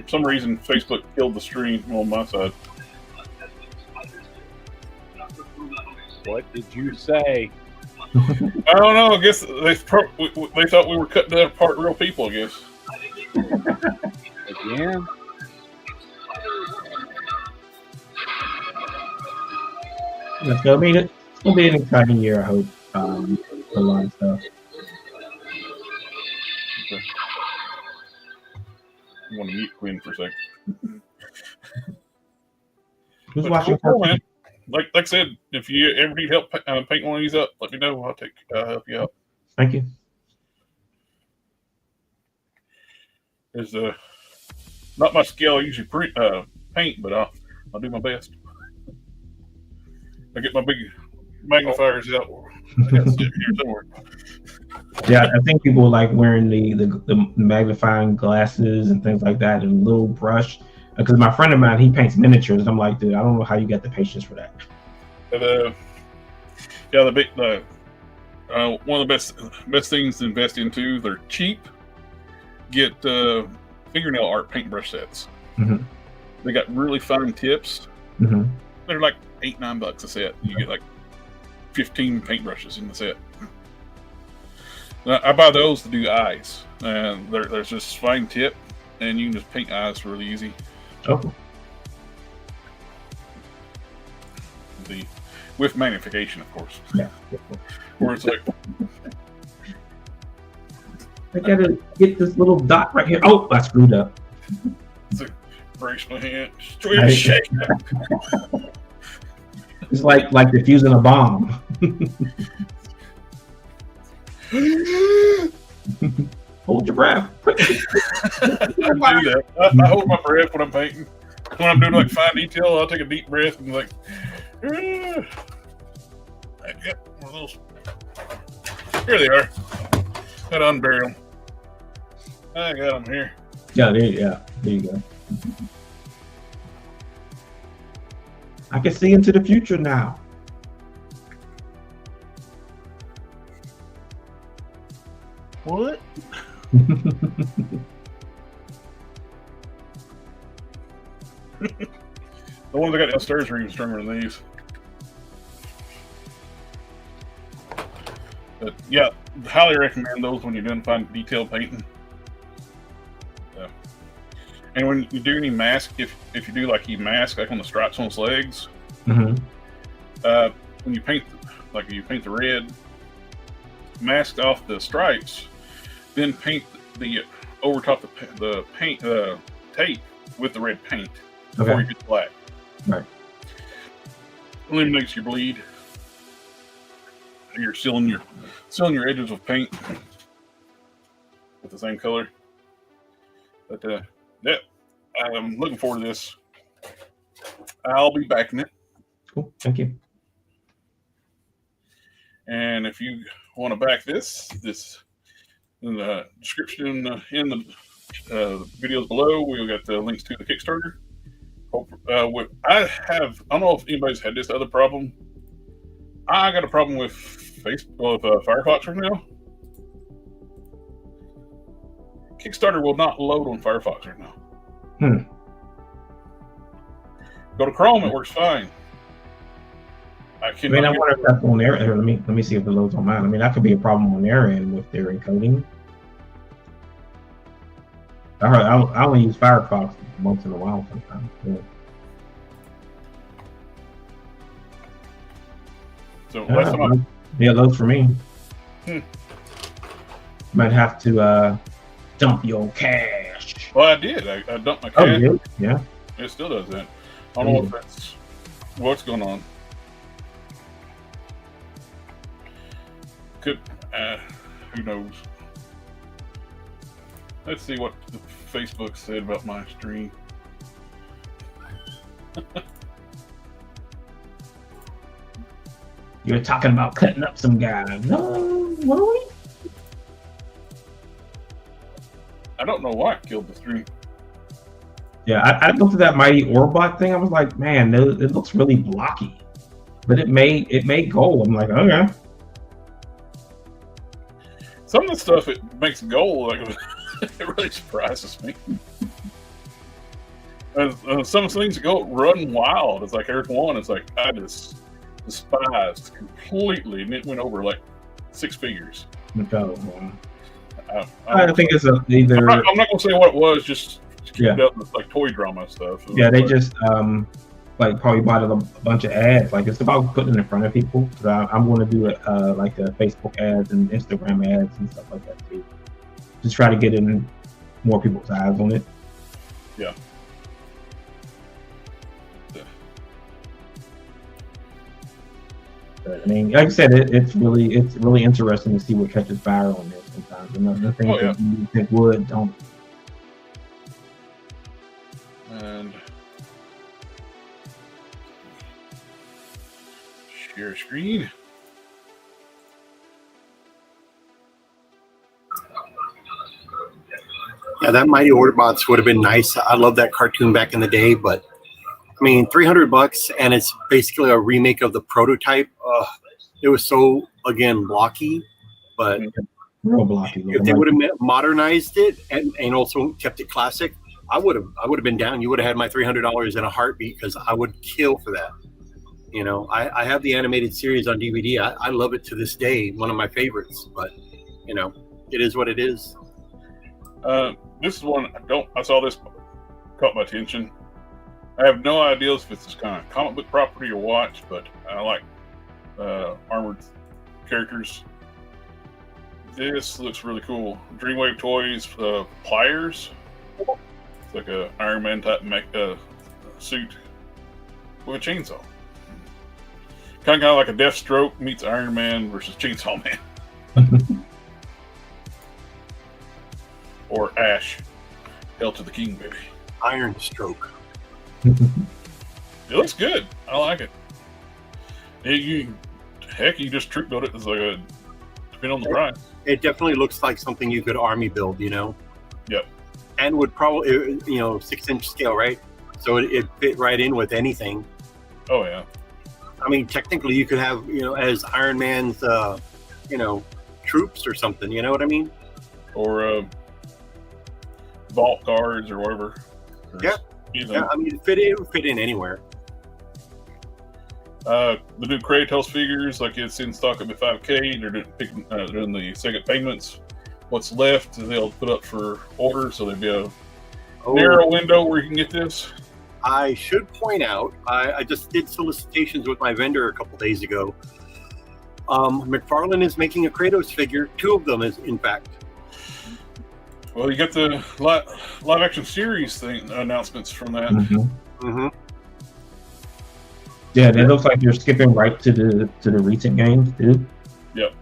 Some reason Facebook killed the stream on my side. What did you say? I don't know. I guess they thought we were cutting apart real people. I guess. Again. Yeah, so I mean, it's gonna be an exciting year. I hope a lot of stuff. Okay. I want to meet Quinn for a second. Who's watching? Cool, man. Like I said, if you ever need help paint one of these up, let me know. I'll help you out. Thank you. There's not my skill. I usually paint, but I'll do my best. I get my big magnifiers out. I got to sit here somewhere. Yeah, I think people like wearing the magnifying glasses and things like that, and a little brush. Because my friend of mine, he paints miniatures, and I'm like, dude, I don't know how you got the patience for that. But, one of the best things to invest into. They're cheap. Get fingernail art paintbrush sets. Mm-hmm. They got really fine tips. Mm-hmm. They're like $8-9 a set. You get like 15 paintbrushes in the set. Now, I buy those to do eyes, and there's this fine tip, and you can just paint eyes really easy. Oh. With magnification, of course. Yeah. Where it's like, I gotta get this little dot right here. Oh, I screwed up. it's like brace my hand, shake. It's like defusing a bomb. Hold your breath. I do that. I hold my breath when I'm painting. When I'm doing like fine detail, I'll take a deep breath and be like, I get one of those. Here they are. Gotta unbury them. I got them here. Yeah, there you go. I can see into the future now. What? The ones I got downstairs are even stronger than these. But yeah, highly recommend those when you're doing fine detail painting. And when you do any mask, if you do like you mask like on the stripes on his legs, Mm-hmm. when you paint the red, mask off the stripes, then paint the over top the paint tape with the red paint before you get the black. Right. Eliminates your bleed. You're sealing your edges with paint with the same color. But yeah, I'm looking forward to this. I'll be backing it. Cool. Thank you. And if you want to back this in the description in the videos below, we've got the links to the Kickstarter. I don't know if anybody's had this other problem. I got a problem with Facebook, with Firefox right now. Kickstarter will not load on Firefox right now. Go to Chrome, it works fine. I wonder if that's on their end. Let me see if it loads on mine. I mean, that could be a problem on their end with their encoding. I only use Firefox once in a while sometimes. Yeah. So last time it loads for me. Might have to dump your cash. Well, I did. I dumped my cash. Oh, you did? Yeah. It still does that. I don't know if that's what's going on. Could who knows? Let's see what the Facebook said about my stream. You're talking about cutting up some guys. No, what are we? I don't know why I killed the stream. Yeah, I looked at that Mighty Orbot thing. I was like, man, it looks really blocky, but it made gold. I'm like, okay. Some of the stuff it makes gold, like it really surprises me. And some things go run wild. It's like Earth One. It's like I just despised completely, and it went over like 6 figures. No, I think it's either. I'm not gonna say what it was. Just keep it up with like toy drama stuff. Yeah, they just like probably bought a bunch of ads. Like it's about putting it in front of people. Cause I'm going to do it like Facebook ads and Instagram ads and stuff like that too. Just try to get in more people's eyes on it. Yeah. But, I mean, like I said, it's really interesting to see what catches fire on there sometimes. And the things that you think would don't. And share screen. Yeah, that Mighty Orderbots would have been nice. I love that cartoon back in the day, but I mean, $300 and it's basically a remake of the prototype. It was so, again, blocky, but real blocky. If they would have modernized it and also kept it classic, I would have been down. You would have had my $300 in a heartbeat because I would kill for that. You know, I have the animated series on DVD. I love it to this day. One of my favorites, but you know, it is what it is. This is one I saw this caught my attention. I have no idea if it's this kind of comic book property or what, but I like armored characters. This looks really cool. Dreamwave Toys pliers. It's like a Iron Man type suit with a chainsaw. Kind of like a Deathstroke meets Iron Man versus Chainsaw Man. Or Ash. Hail to the King, baby. Iron Stroke. It looks good. I like it. You just troop build it. It's like a depending on the price. It definitely looks like something you could army build, you know. Yep. And would probably, 6-inch scale, right? So it fit right in with anything. Oh yeah. I mean, technically, you could have, as Iron Man's, troops or something. You know what I mean? Or vault guards or whatever. Yeah. Yeah. I mean, it would fit in anywhere. The new Kratos figures, like it's in stock at the 5K. They're doing the second payments. What's left, they'll put up for order, so they'll be narrow window where you can get this? I should point out, I just did solicitations with my vendor a couple days ago. McFarlane is making a Kratos figure, 2 of them, is in fact. Well, you got the live action series thing announcements from that. Yeah, it looks like you're skipping right to the recent games too. Yep.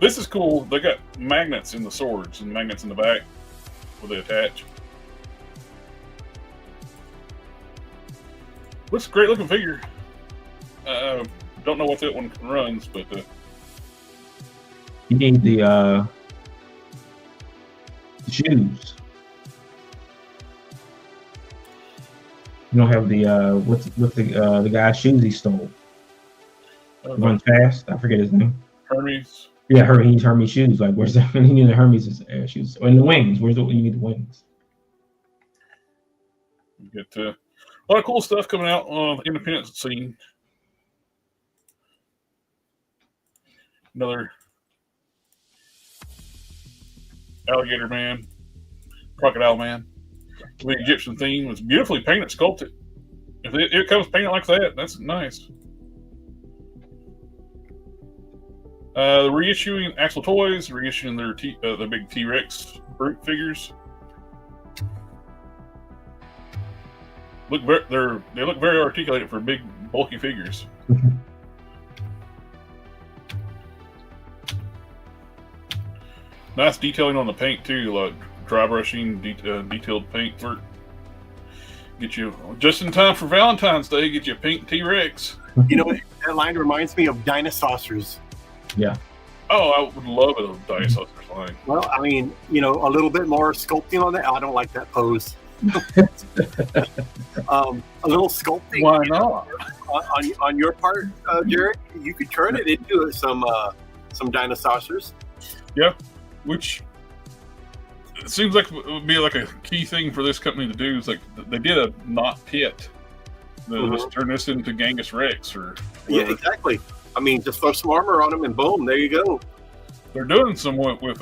This is cool. They got magnets in the swords and magnets in the back where they attach. Looks a great looking figure. Don't know what that one runs, but you need the shoes. You don't have the what's the guy's shoes he stole. Runs fast. I forget his name. Hermes. Yeah, he needs Hermes shoes. Like, where's that? He needs the Hermes shoes. And the wings. You need the wings. You get a lot of cool stuff coming out on the independent scene. Another alligator man, crocodile man. The Egyptian theme was beautifully painted, sculpted. If it comes painted like that, that's nice. Reissuing Axel Toys, reissuing their big T-Rex brute figures. They look very articulated for big, bulky figures. Nice detailing on the paint too, like dry brushing, detailed paint work. Get you just in time for Valentine's Day. Get you a pink T-Rex. You know, that line reminds me of Dinosaurs. Yeah. Oh, I would love a Dinosaurs line. Well, I mean, you know, a little bit more sculpting on that. I don't like that pose. A little sculpting. Why not? On your part, Jared, you could turn it into some Dinosaurs. Yeah, which it seems like it would be like a key thing for this company to do. Is like they did a not pit. Let's turn this into Genghis Rex or whatever. Yeah, exactly. I mean, just throw some armor on them and boom, there you go. They're doing somewhat with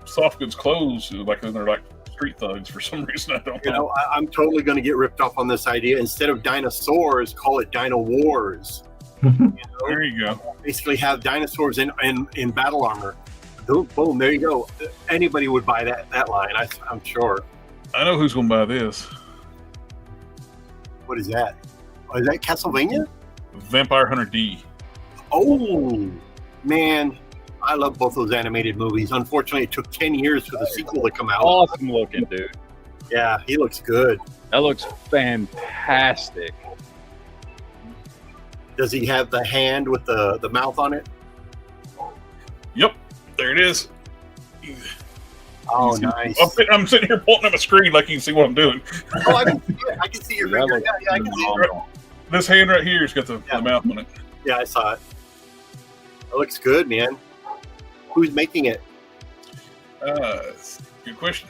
soft goods clothes, like they're like street thugs for some reason. I don't know. You know, I'm totally going to get ripped off on this idea. Instead of dinosaurs, call it Dino Wars. You know? There you go. Basically, have dinosaurs in battle armor. Boom, boom, there you go. Anybody would buy that line, I'm sure. I know who's going to buy this. What is that? Oh, is that Castlevania? Vampire Hunter D. Oh, man. I love both those animated movies. Unfortunately, it took 10 years for the sequel to come out. Awesome looking, dude. Yeah, he looks good. That looks fantastic. Does he have the hand with the mouth on it? Yep, there it is. Oh, nice. I'm sitting here pointing up a screen like you can see what I'm doing. Oh, I can see it. I can see your finger. Yeah, I can see it. This hand right here has got the mouth on it. Yeah, I saw it. It looks good, man. Who's making it? Good question.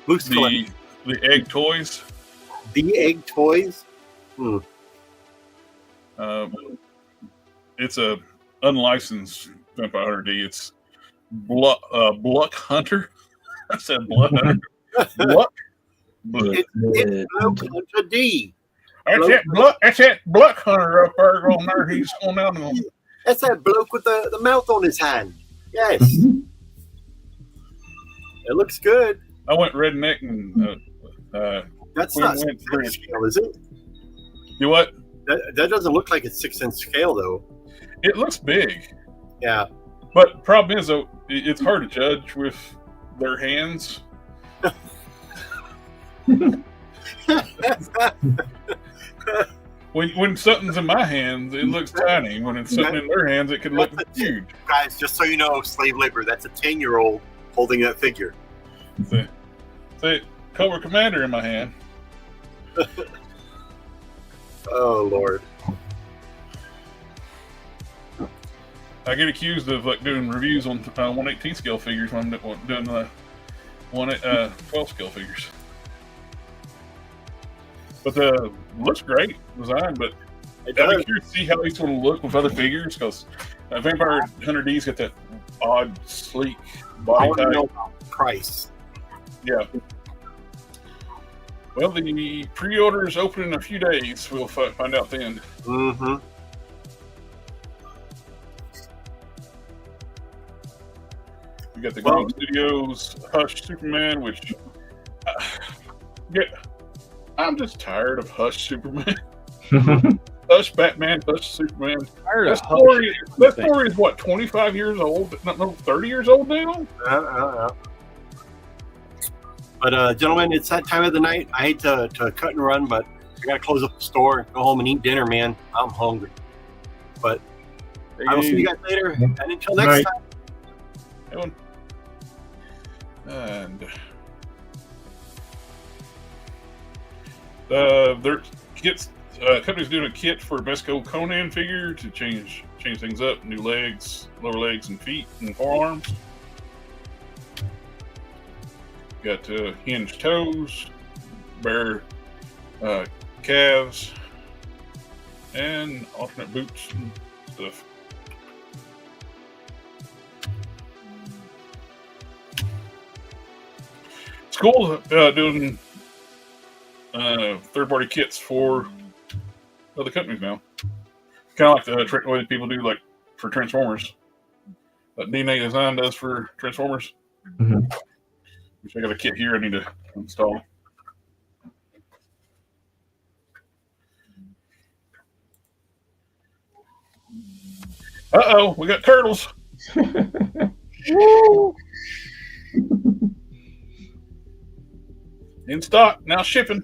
Who's the Egg Toys? The Egg Toys? It's a unlicensed Vampire Hunter D. It's Bluck Hunter. I said Blood Hunter. Bluck. It's Bluck Hunter D. That's that Bluck Hunter up there on there. He's going down on. That's that bloke with the mouth on his hand. Yes. It looks good. I went redneck and that's not 6-inch scale, is it? You what? That doesn't look like it's 6-inch scale though. It looks big. Yeah. But problem is though, it's hard to judge with their hands. When something's in my hands, it looks tiny. When it's something in their hands, it could look huge. Guys, just so you know, slave labor, that's a 10-year-old holding that figure. Say, Cobra Commander in my hand. Oh, Lord. I get accused of like doing reviews on 1/18 scale figures when I'm doing the 12 scale figures. But looks great design, but I'd be curious to see how these one will look with other figures because Vampire Hunter D's got that odd, sleek body type. I want to know about price. Yeah. Well, the pre-orders open in a few days. We'll find out then. Mm-hmm. We got the Green Studios Hush Superman, which yeah, I'm just tired of Hush Superman. Hush Batman, Hush Superman. That story is what, 25 years old? No, 30 years old now? But gentlemen, it's that time of the night. I hate to cut and run, but I gotta close up the store, go home and eat dinner, man. I'm hungry. But I will see you guys later. And until next time. And their kits, company's doing a kit for Besco Conan figure to change things up. New legs, lower legs, and feet and forearms. Got hinged toes, bare calves, and alternate boots and stuff. It's cool doing third-party kits for other companies now. Kind of like the way people do, like for Transformers. That DNA Design does for Transformers. Mm-hmm. Which I got a kit here I need to install. Uh-oh, we got turtles. Woo! In stock, now shipping.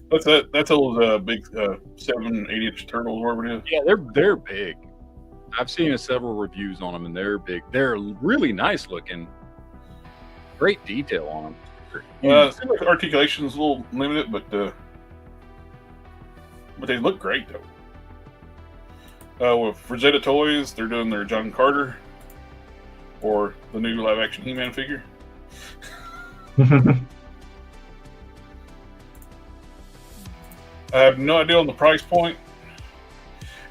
That's those big 7-8-inch turtles, whatever it is. Yeah, they're big. I've seen several reviews on them, and they're big. They're really nice looking. Great detail on them. It seems like articulation is a little limited, but they look great though. With Rosetta Toys, they're doing their John Carter or the new live-action He-Man figure. I have no idea on the price point.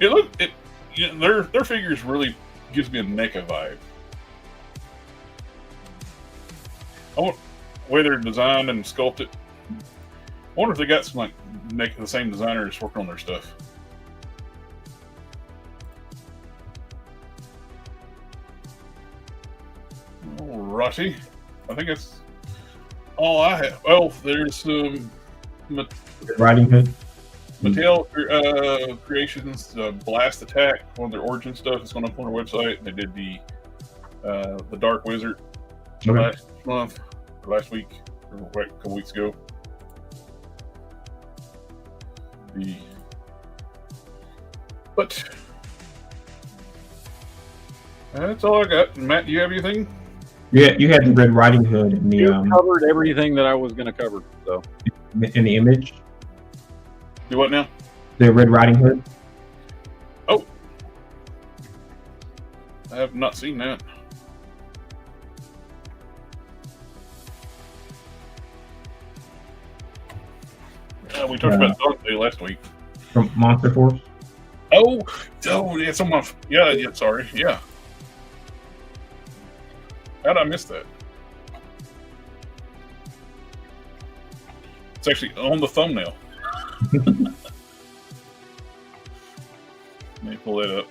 Their figures really gives me a NECA vibe. I want the way they're designed and sculpted. I wonder if they got some the same designers working on their stuff. Alrighty, I think that's all I have. Oh, there's some Riding Hood. Mattel Creations Blast Attack, one of their origin stuff is going up on their website. They did the Dark Wizard last month, or last week, or a couple weeks ago. But that's all I got. Matt, do you have anything? Yeah, you had the Red Riding Hood in the you covered everything that I was going to cover. So in the image. Do what now? The Red Riding Hood. Oh, I have not seen that. We talked about Dante last week. From Monster Force. Oh, yeah, someone. Yeah, sorry, yeah. How'd I miss that? It's actually on the thumbnail. Let me pull that up.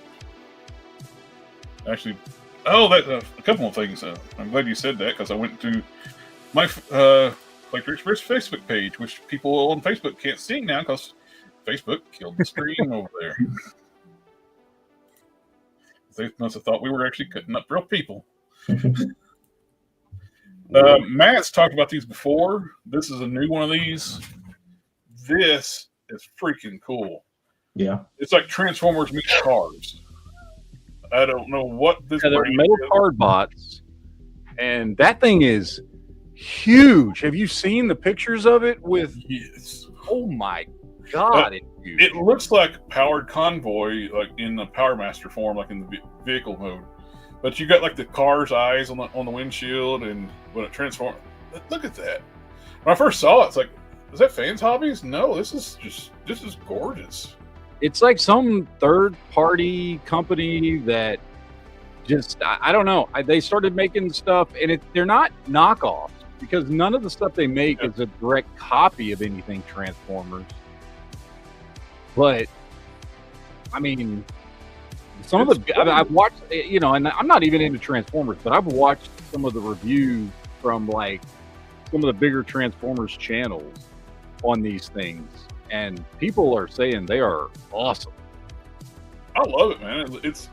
Actually, that a couple of things. I'm glad you said that because I went to my Collector Express Facebook page, which people on Facebook can't see now because Facebook killed the stream over there. They must have thought we were actually cutting up real people. Matt's talked about these before. This is a new one of these. This is freaking cool. Yeah. It's like Transformers meets Cars. I don't know what this they're metal card bots, and that thing is huge. Have you seen the pictures of it with Yes. Oh my god, it's huge. It looks like Powered Convoy, like in the Power Master form, like in the vehicle mode. But you got like the car's eyes on the windshield, and when it transforms, look at that. When I first saw it, it's like, is that Fans Hobbies? No, this is gorgeous. It's like some third-party company that just, I don't know. They started making stuff, and they're not knockoffs. because none of the stuff they make is a direct copy of anything Transformers. But I mean, some of the I've watched, you know, and I'm not even into Transformers, but I've watched some of the reviews from like some of the bigger Transformers channels on these things, and people are saying they are awesome. I love it, man. It's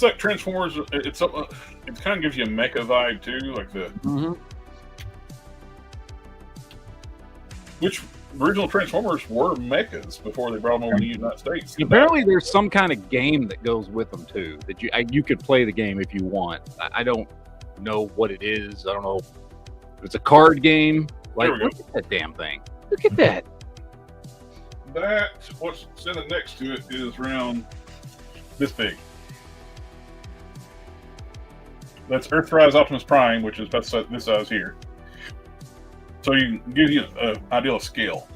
like Transformers. It kind of gives you a mecha vibe too, like the which original Transformers were mechas before they brought them over to the United States. Apparently, there's some kind of game that goes with them too. That you could play the game if you want. I don't know what it is. I don't know if it's a card game. Like, look at that damn thing. Look at that. What's sitting next to it is around this big. That's Earthrise Optimus Prime, which is about this size here. So you can give you an idea of scale.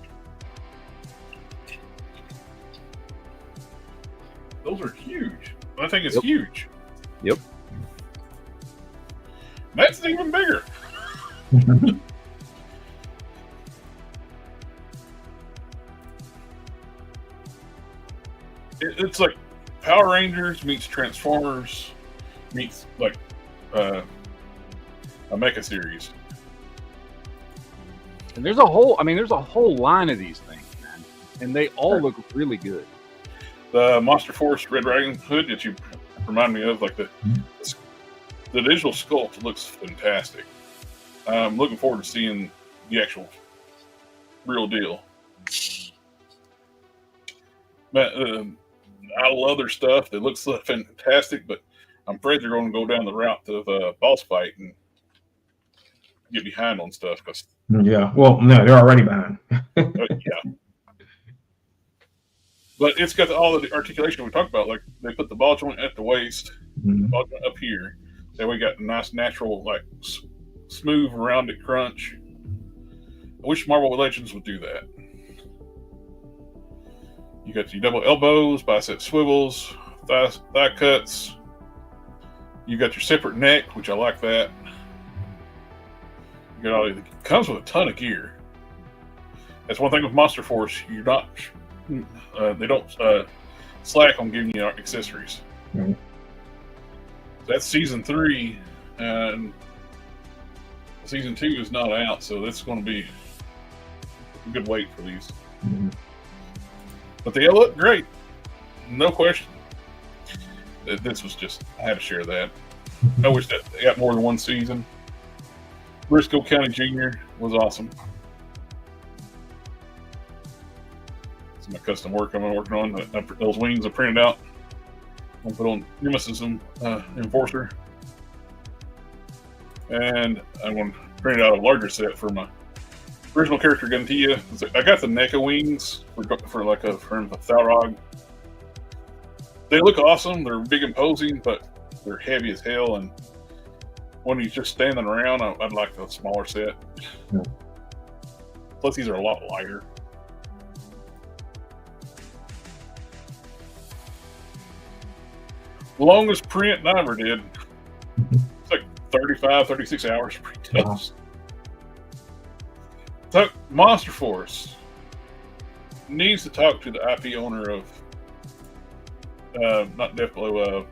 Those are huge. I think it's huge. Yep. That's even bigger. It's like Power Rangers meets Transformers meets like a mecha series. And there's a whole line of these things, man, and they all look really good. The Monster Force Red Dragon Hood that you remind me of, like the digital sculpt looks fantastic. I'm looking forward to seeing the actual real deal. But I love their stuff. It looks fantastic, but I'm afraid they're going to go down the route of boss fight and get behind on stuff. Yeah, well, no, they're already behind. Yeah. But it's got all the articulation we talked about. Like they put the ball joint at the waist, ball joint up here. Then we got a nice natural, like smooth, rounded crunch. I wish Marvel Legends would do that. You got your double elbows, bicep swivels, thigh cuts. You got your separate neck, which I like that. You got all. It comes with a ton of gear. That's one thing with Monster Force. You're not. They don't slack on giving you accessories. Mm-hmm. That's season 3, and season 2 is not out, so that's going to be a good wait for these. Mm-hmm. But they look great, no question. This was just, I had to share that. I wish that they got more than one season. Briscoe County Jr. was awesome. It's my custom work I'm working on. Those wings are printed out. I'll put on Nemesis Enforcer. And I'm going to print out a larger set for my original character Guntia. I got the NECA wings for from Thalrog. They look awesome. They're big and imposing, but they're heavy as hell. And when he's just standing around, I'd like the smaller set. Yeah. Plus, these are a lot lighter. Longest print I ever did. It's like 35, 36 hours print. Wow. So, Monster Force needs to talk to the IP owner of not Death Blow,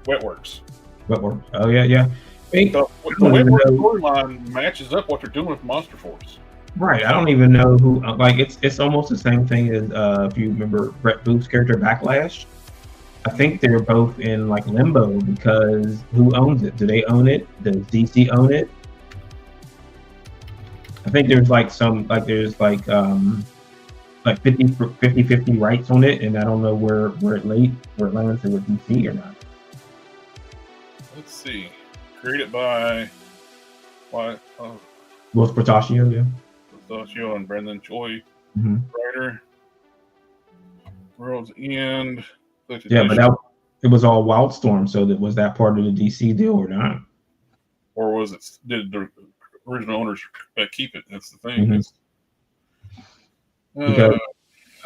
Wetworks. Wetworks. Oh yeah. The Wetworks storyline matches up what they're doing with Monster Force. Right. I don't even know who. Like it's almost the same thing as if you remember Brett Booth's character Backlash. I think they're both in like limbo because who owns it? Do they own it? Does DC own it? I think there's like 50 rights on it, and I don't know where it lands with DC or not. Let's see. Created by Will Portacio, yeah. Portacio and Brandon Choi, Mm-hmm. writer. World's End. Yeah, but it was all Wildstorm, so was that part of the DC deal or not? Or was it? Did the original owners keep it? That's the thing. Mm-hmm.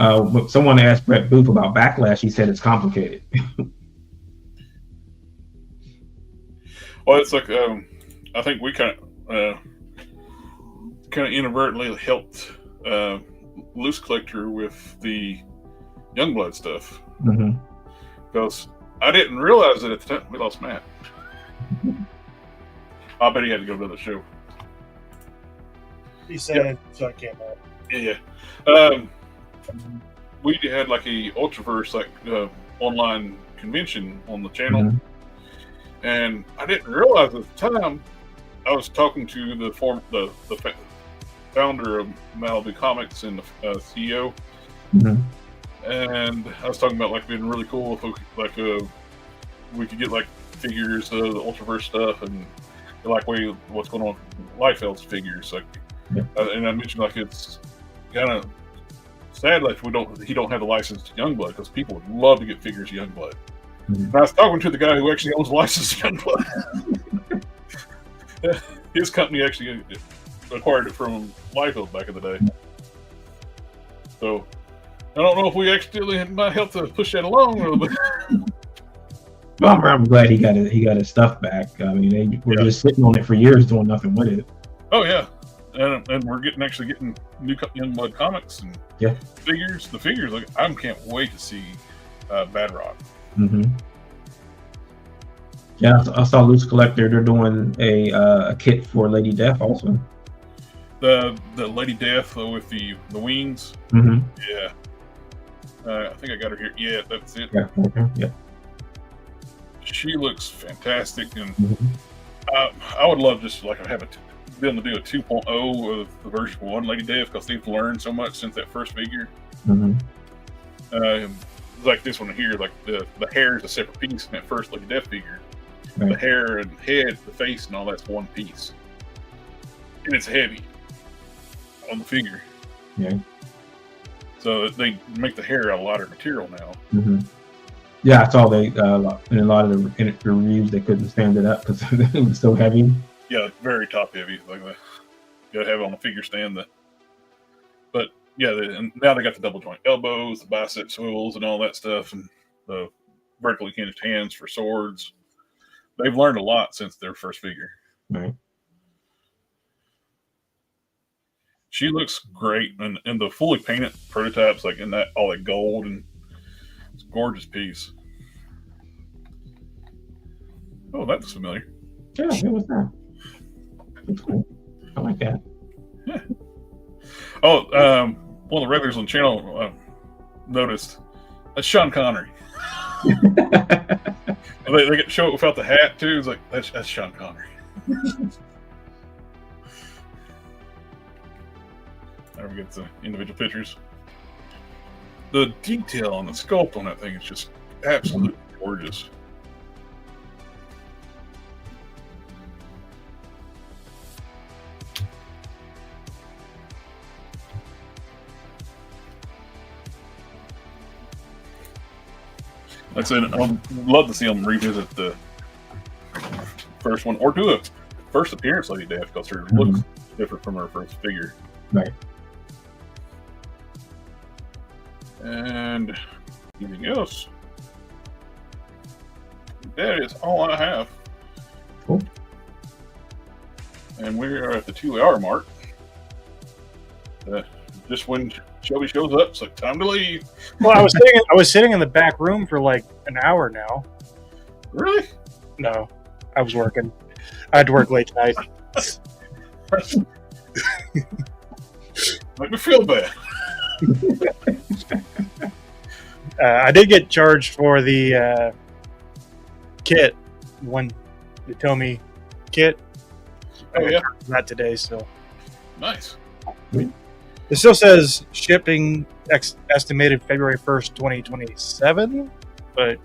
Because someone asked Brett Booth about Backlash, he said it's complicated. Well, it's like I think we kind of kind of inadvertently helped Loose Collector with the Youngblood stuff. Because I didn't realize it at the time. We lost Matt. I bet he had to go to the show. He said, so I came out. Yeah. We had like a Ultraverse online convention on the channel, and I didn't realize at the time I was talking to the founder of Malibu Comics and the CEO, and I was talking about like being really cool if we could get like figures of the Ultraverse stuff and like what's going on with Liefeld's figures, like, and I mentioned like it's kind of sad like he don't have the license to Youngblood because people would love to get figures of Youngblood. And I was talking to the guy who actually owns the license to Youngblood. His company actually acquired it from Liefeld back in the day. So I don't know if we accidentally might help to push that along a little bit. Well, I'm glad he got his stuff back. I mean, they were just sitting on it for years doing nothing with it. Oh yeah, and we're actually getting new Youngblood comics and figures. The figures, like I can't wait to see Bad Rock. Yeah, I saw Loose Collector. They're doing a kit for Lady Death also. The Lady Death with the wings. Yeah. I think I got her here. Yeah, that's it. Yeah. Okay. Yeah. She looks fantastic, and I would love just like be able to do a 2.0 of the version 1 Lady Death because they've learned so much since that first figure. Like this one here, like the hair is a separate piece in that first Lady Death figure. Right. The hair and head, the face, and all that's one piece, and it's heavy on the figure. Yeah. So they make the hair out of lighter material now. Yeah, I saw in a lot of the reviews they couldn't stand it up because it was so heavy. Yeah, very top heavy. Like you gotta have it on the figure stand. But yeah, and now they got the double joint elbows, the bicep swivels, and all that stuff, and the vertically hinged hands for swords. They've learned a lot since their first figure. Right. She looks great, and the fully painted prototypes, like in that all that gold, and it's a gorgeous piece. Oh, that looks familiar. Yeah, it was that. It's cool. I like that. Yeah. Oh, one of the regulars on the channel noticed that's Sean Connery. They get to show it without the hat too. It's like that's Sean Connery. There we get the individual pictures. The detail on the sculpt on that thing is just absolutely gorgeous. Like I said, I'd love to see them revisit the first one or do a first appearance Lady Death because her looks different from her first figure. Right. And anything else? That is all I have. Cool. And we are at the 2-hour mark. Just when Shelby shows up, it's like time to leave. Well, I was sitting in the back room for like an hour now. Really? No, I was working. I had to work late tonight. Make me feel bad. I did get charged for the kit, one the Tomy kit. Oh yeah, not today. So nice. It still says shipping estimated February 1st, 2027, but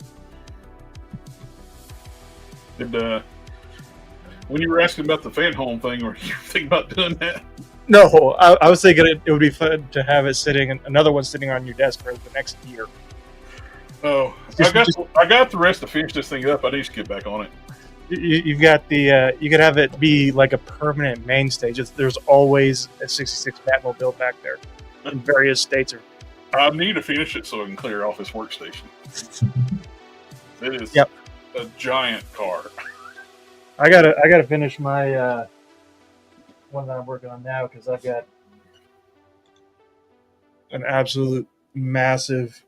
when you were asking about the fan home thing, were you thinking about doing that? No, I was thinking it would be fun to have it another one sitting on your desk for the next year. Oh, I got the rest to finish this thing up. I need to get back on it. You've got you could have it be like a permanent mainstay. There's always a 66 Batmobile back there in various states. I need to finish it so I can clear off this workstation. It is a giant car. I gotta finish my one that I'm working on now because I've got an absolute massive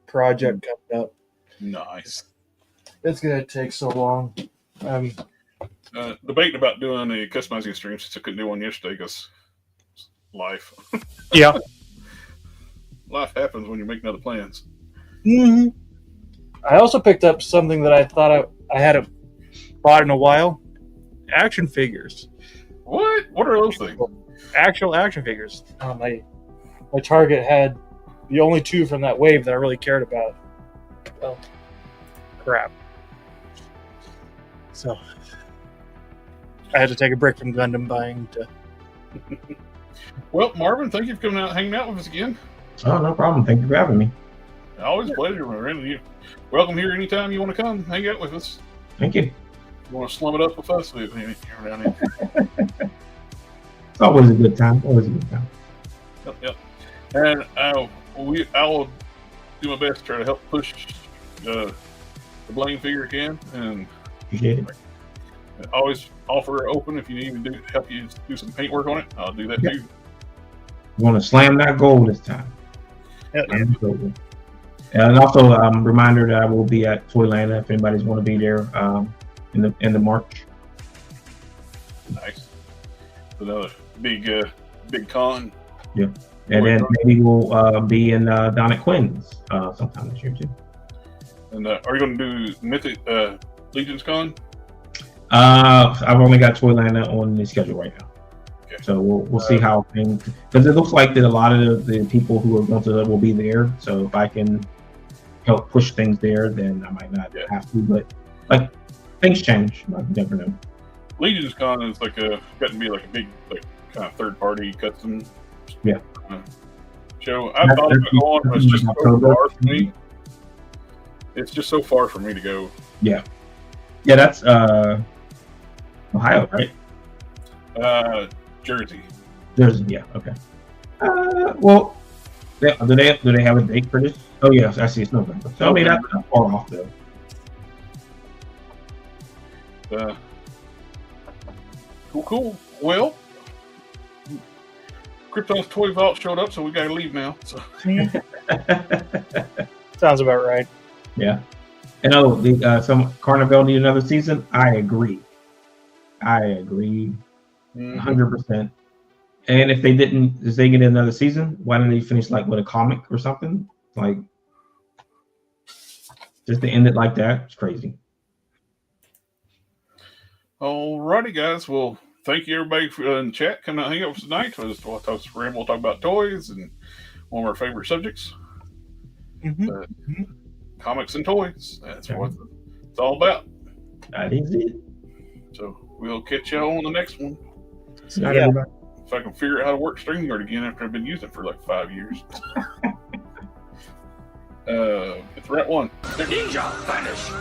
project coming up. Nice. It's gonna take so long. Debating about doing a customizing stream since I couldn't do one yesterday because life. Yeah. Life happens when you're making other plans. Mm-hmm. I also picked up something that I thought I hadn't bought in a while. Action figures. What? What are those things? Actual action figures. My Target had the only 2 from that wave that I really cared about. Well, crap. So I had to take a break from Gundam buying to. Well, Marvin, thank you for coming out and hanging out with us again. Oh, no problem. Thank you for having me. Always a pleasure. You're welcome here anytime you want to come hang out with us. Thank you. You want to slum it up with us? We're down here. It's always a good time. Always a good time. Yep. And I will do my best to try to help push the Blaine figure again. And Appreciate it. always offer open if you need me to help you do some paint work on it. I'll do that Yep. too. You want to slam that goal this time. Yep. And also, reminder that I will be at Toylanta if anybody's want to be there in the March. Nice. Another big con. Yeah. And then maybe we'll be in down at Quinn's sometime this year too. And are you going to do Mythic Legion's Con? I've only got Toylanta on the schedule right now. Okay. So we'll see how things, because it looks like that a lot of the people who are going to will be there. So if I can help push things there, then I might not have to. But like things change. You never know. Legion's Con is got to be like a big kind of third party custom show. I thought about going, but it's just so far for me. It's just so far for me to go. Yeah, that's Ohio, right? Jersey. Yeah, okay. Well, do they have a date for this? Oh yes, I see. It's November. So I mean, that's not far off though. Cool. Well, Krypton's Toy Vault showed up, so we got to leave now. So. Sounds about right. Yeah. And some Carnival need another season. I agree. 100%. And if they get another season, why didn't they finish like with a comic or something? Like just to end it like that, it's crazy. Alrighty, guys. Well, thank you everybody for in the chat coming out and hang out with us tonight. We'll talk about toys and one of our favorite subjects. Comics and toys. That's what it's all about. That is it. So we'll catch y'all on the next one. Yeah. If I can figure out how to work StreamYard again after I've been using it for like 5 years. It's the right one. The ninja vanished.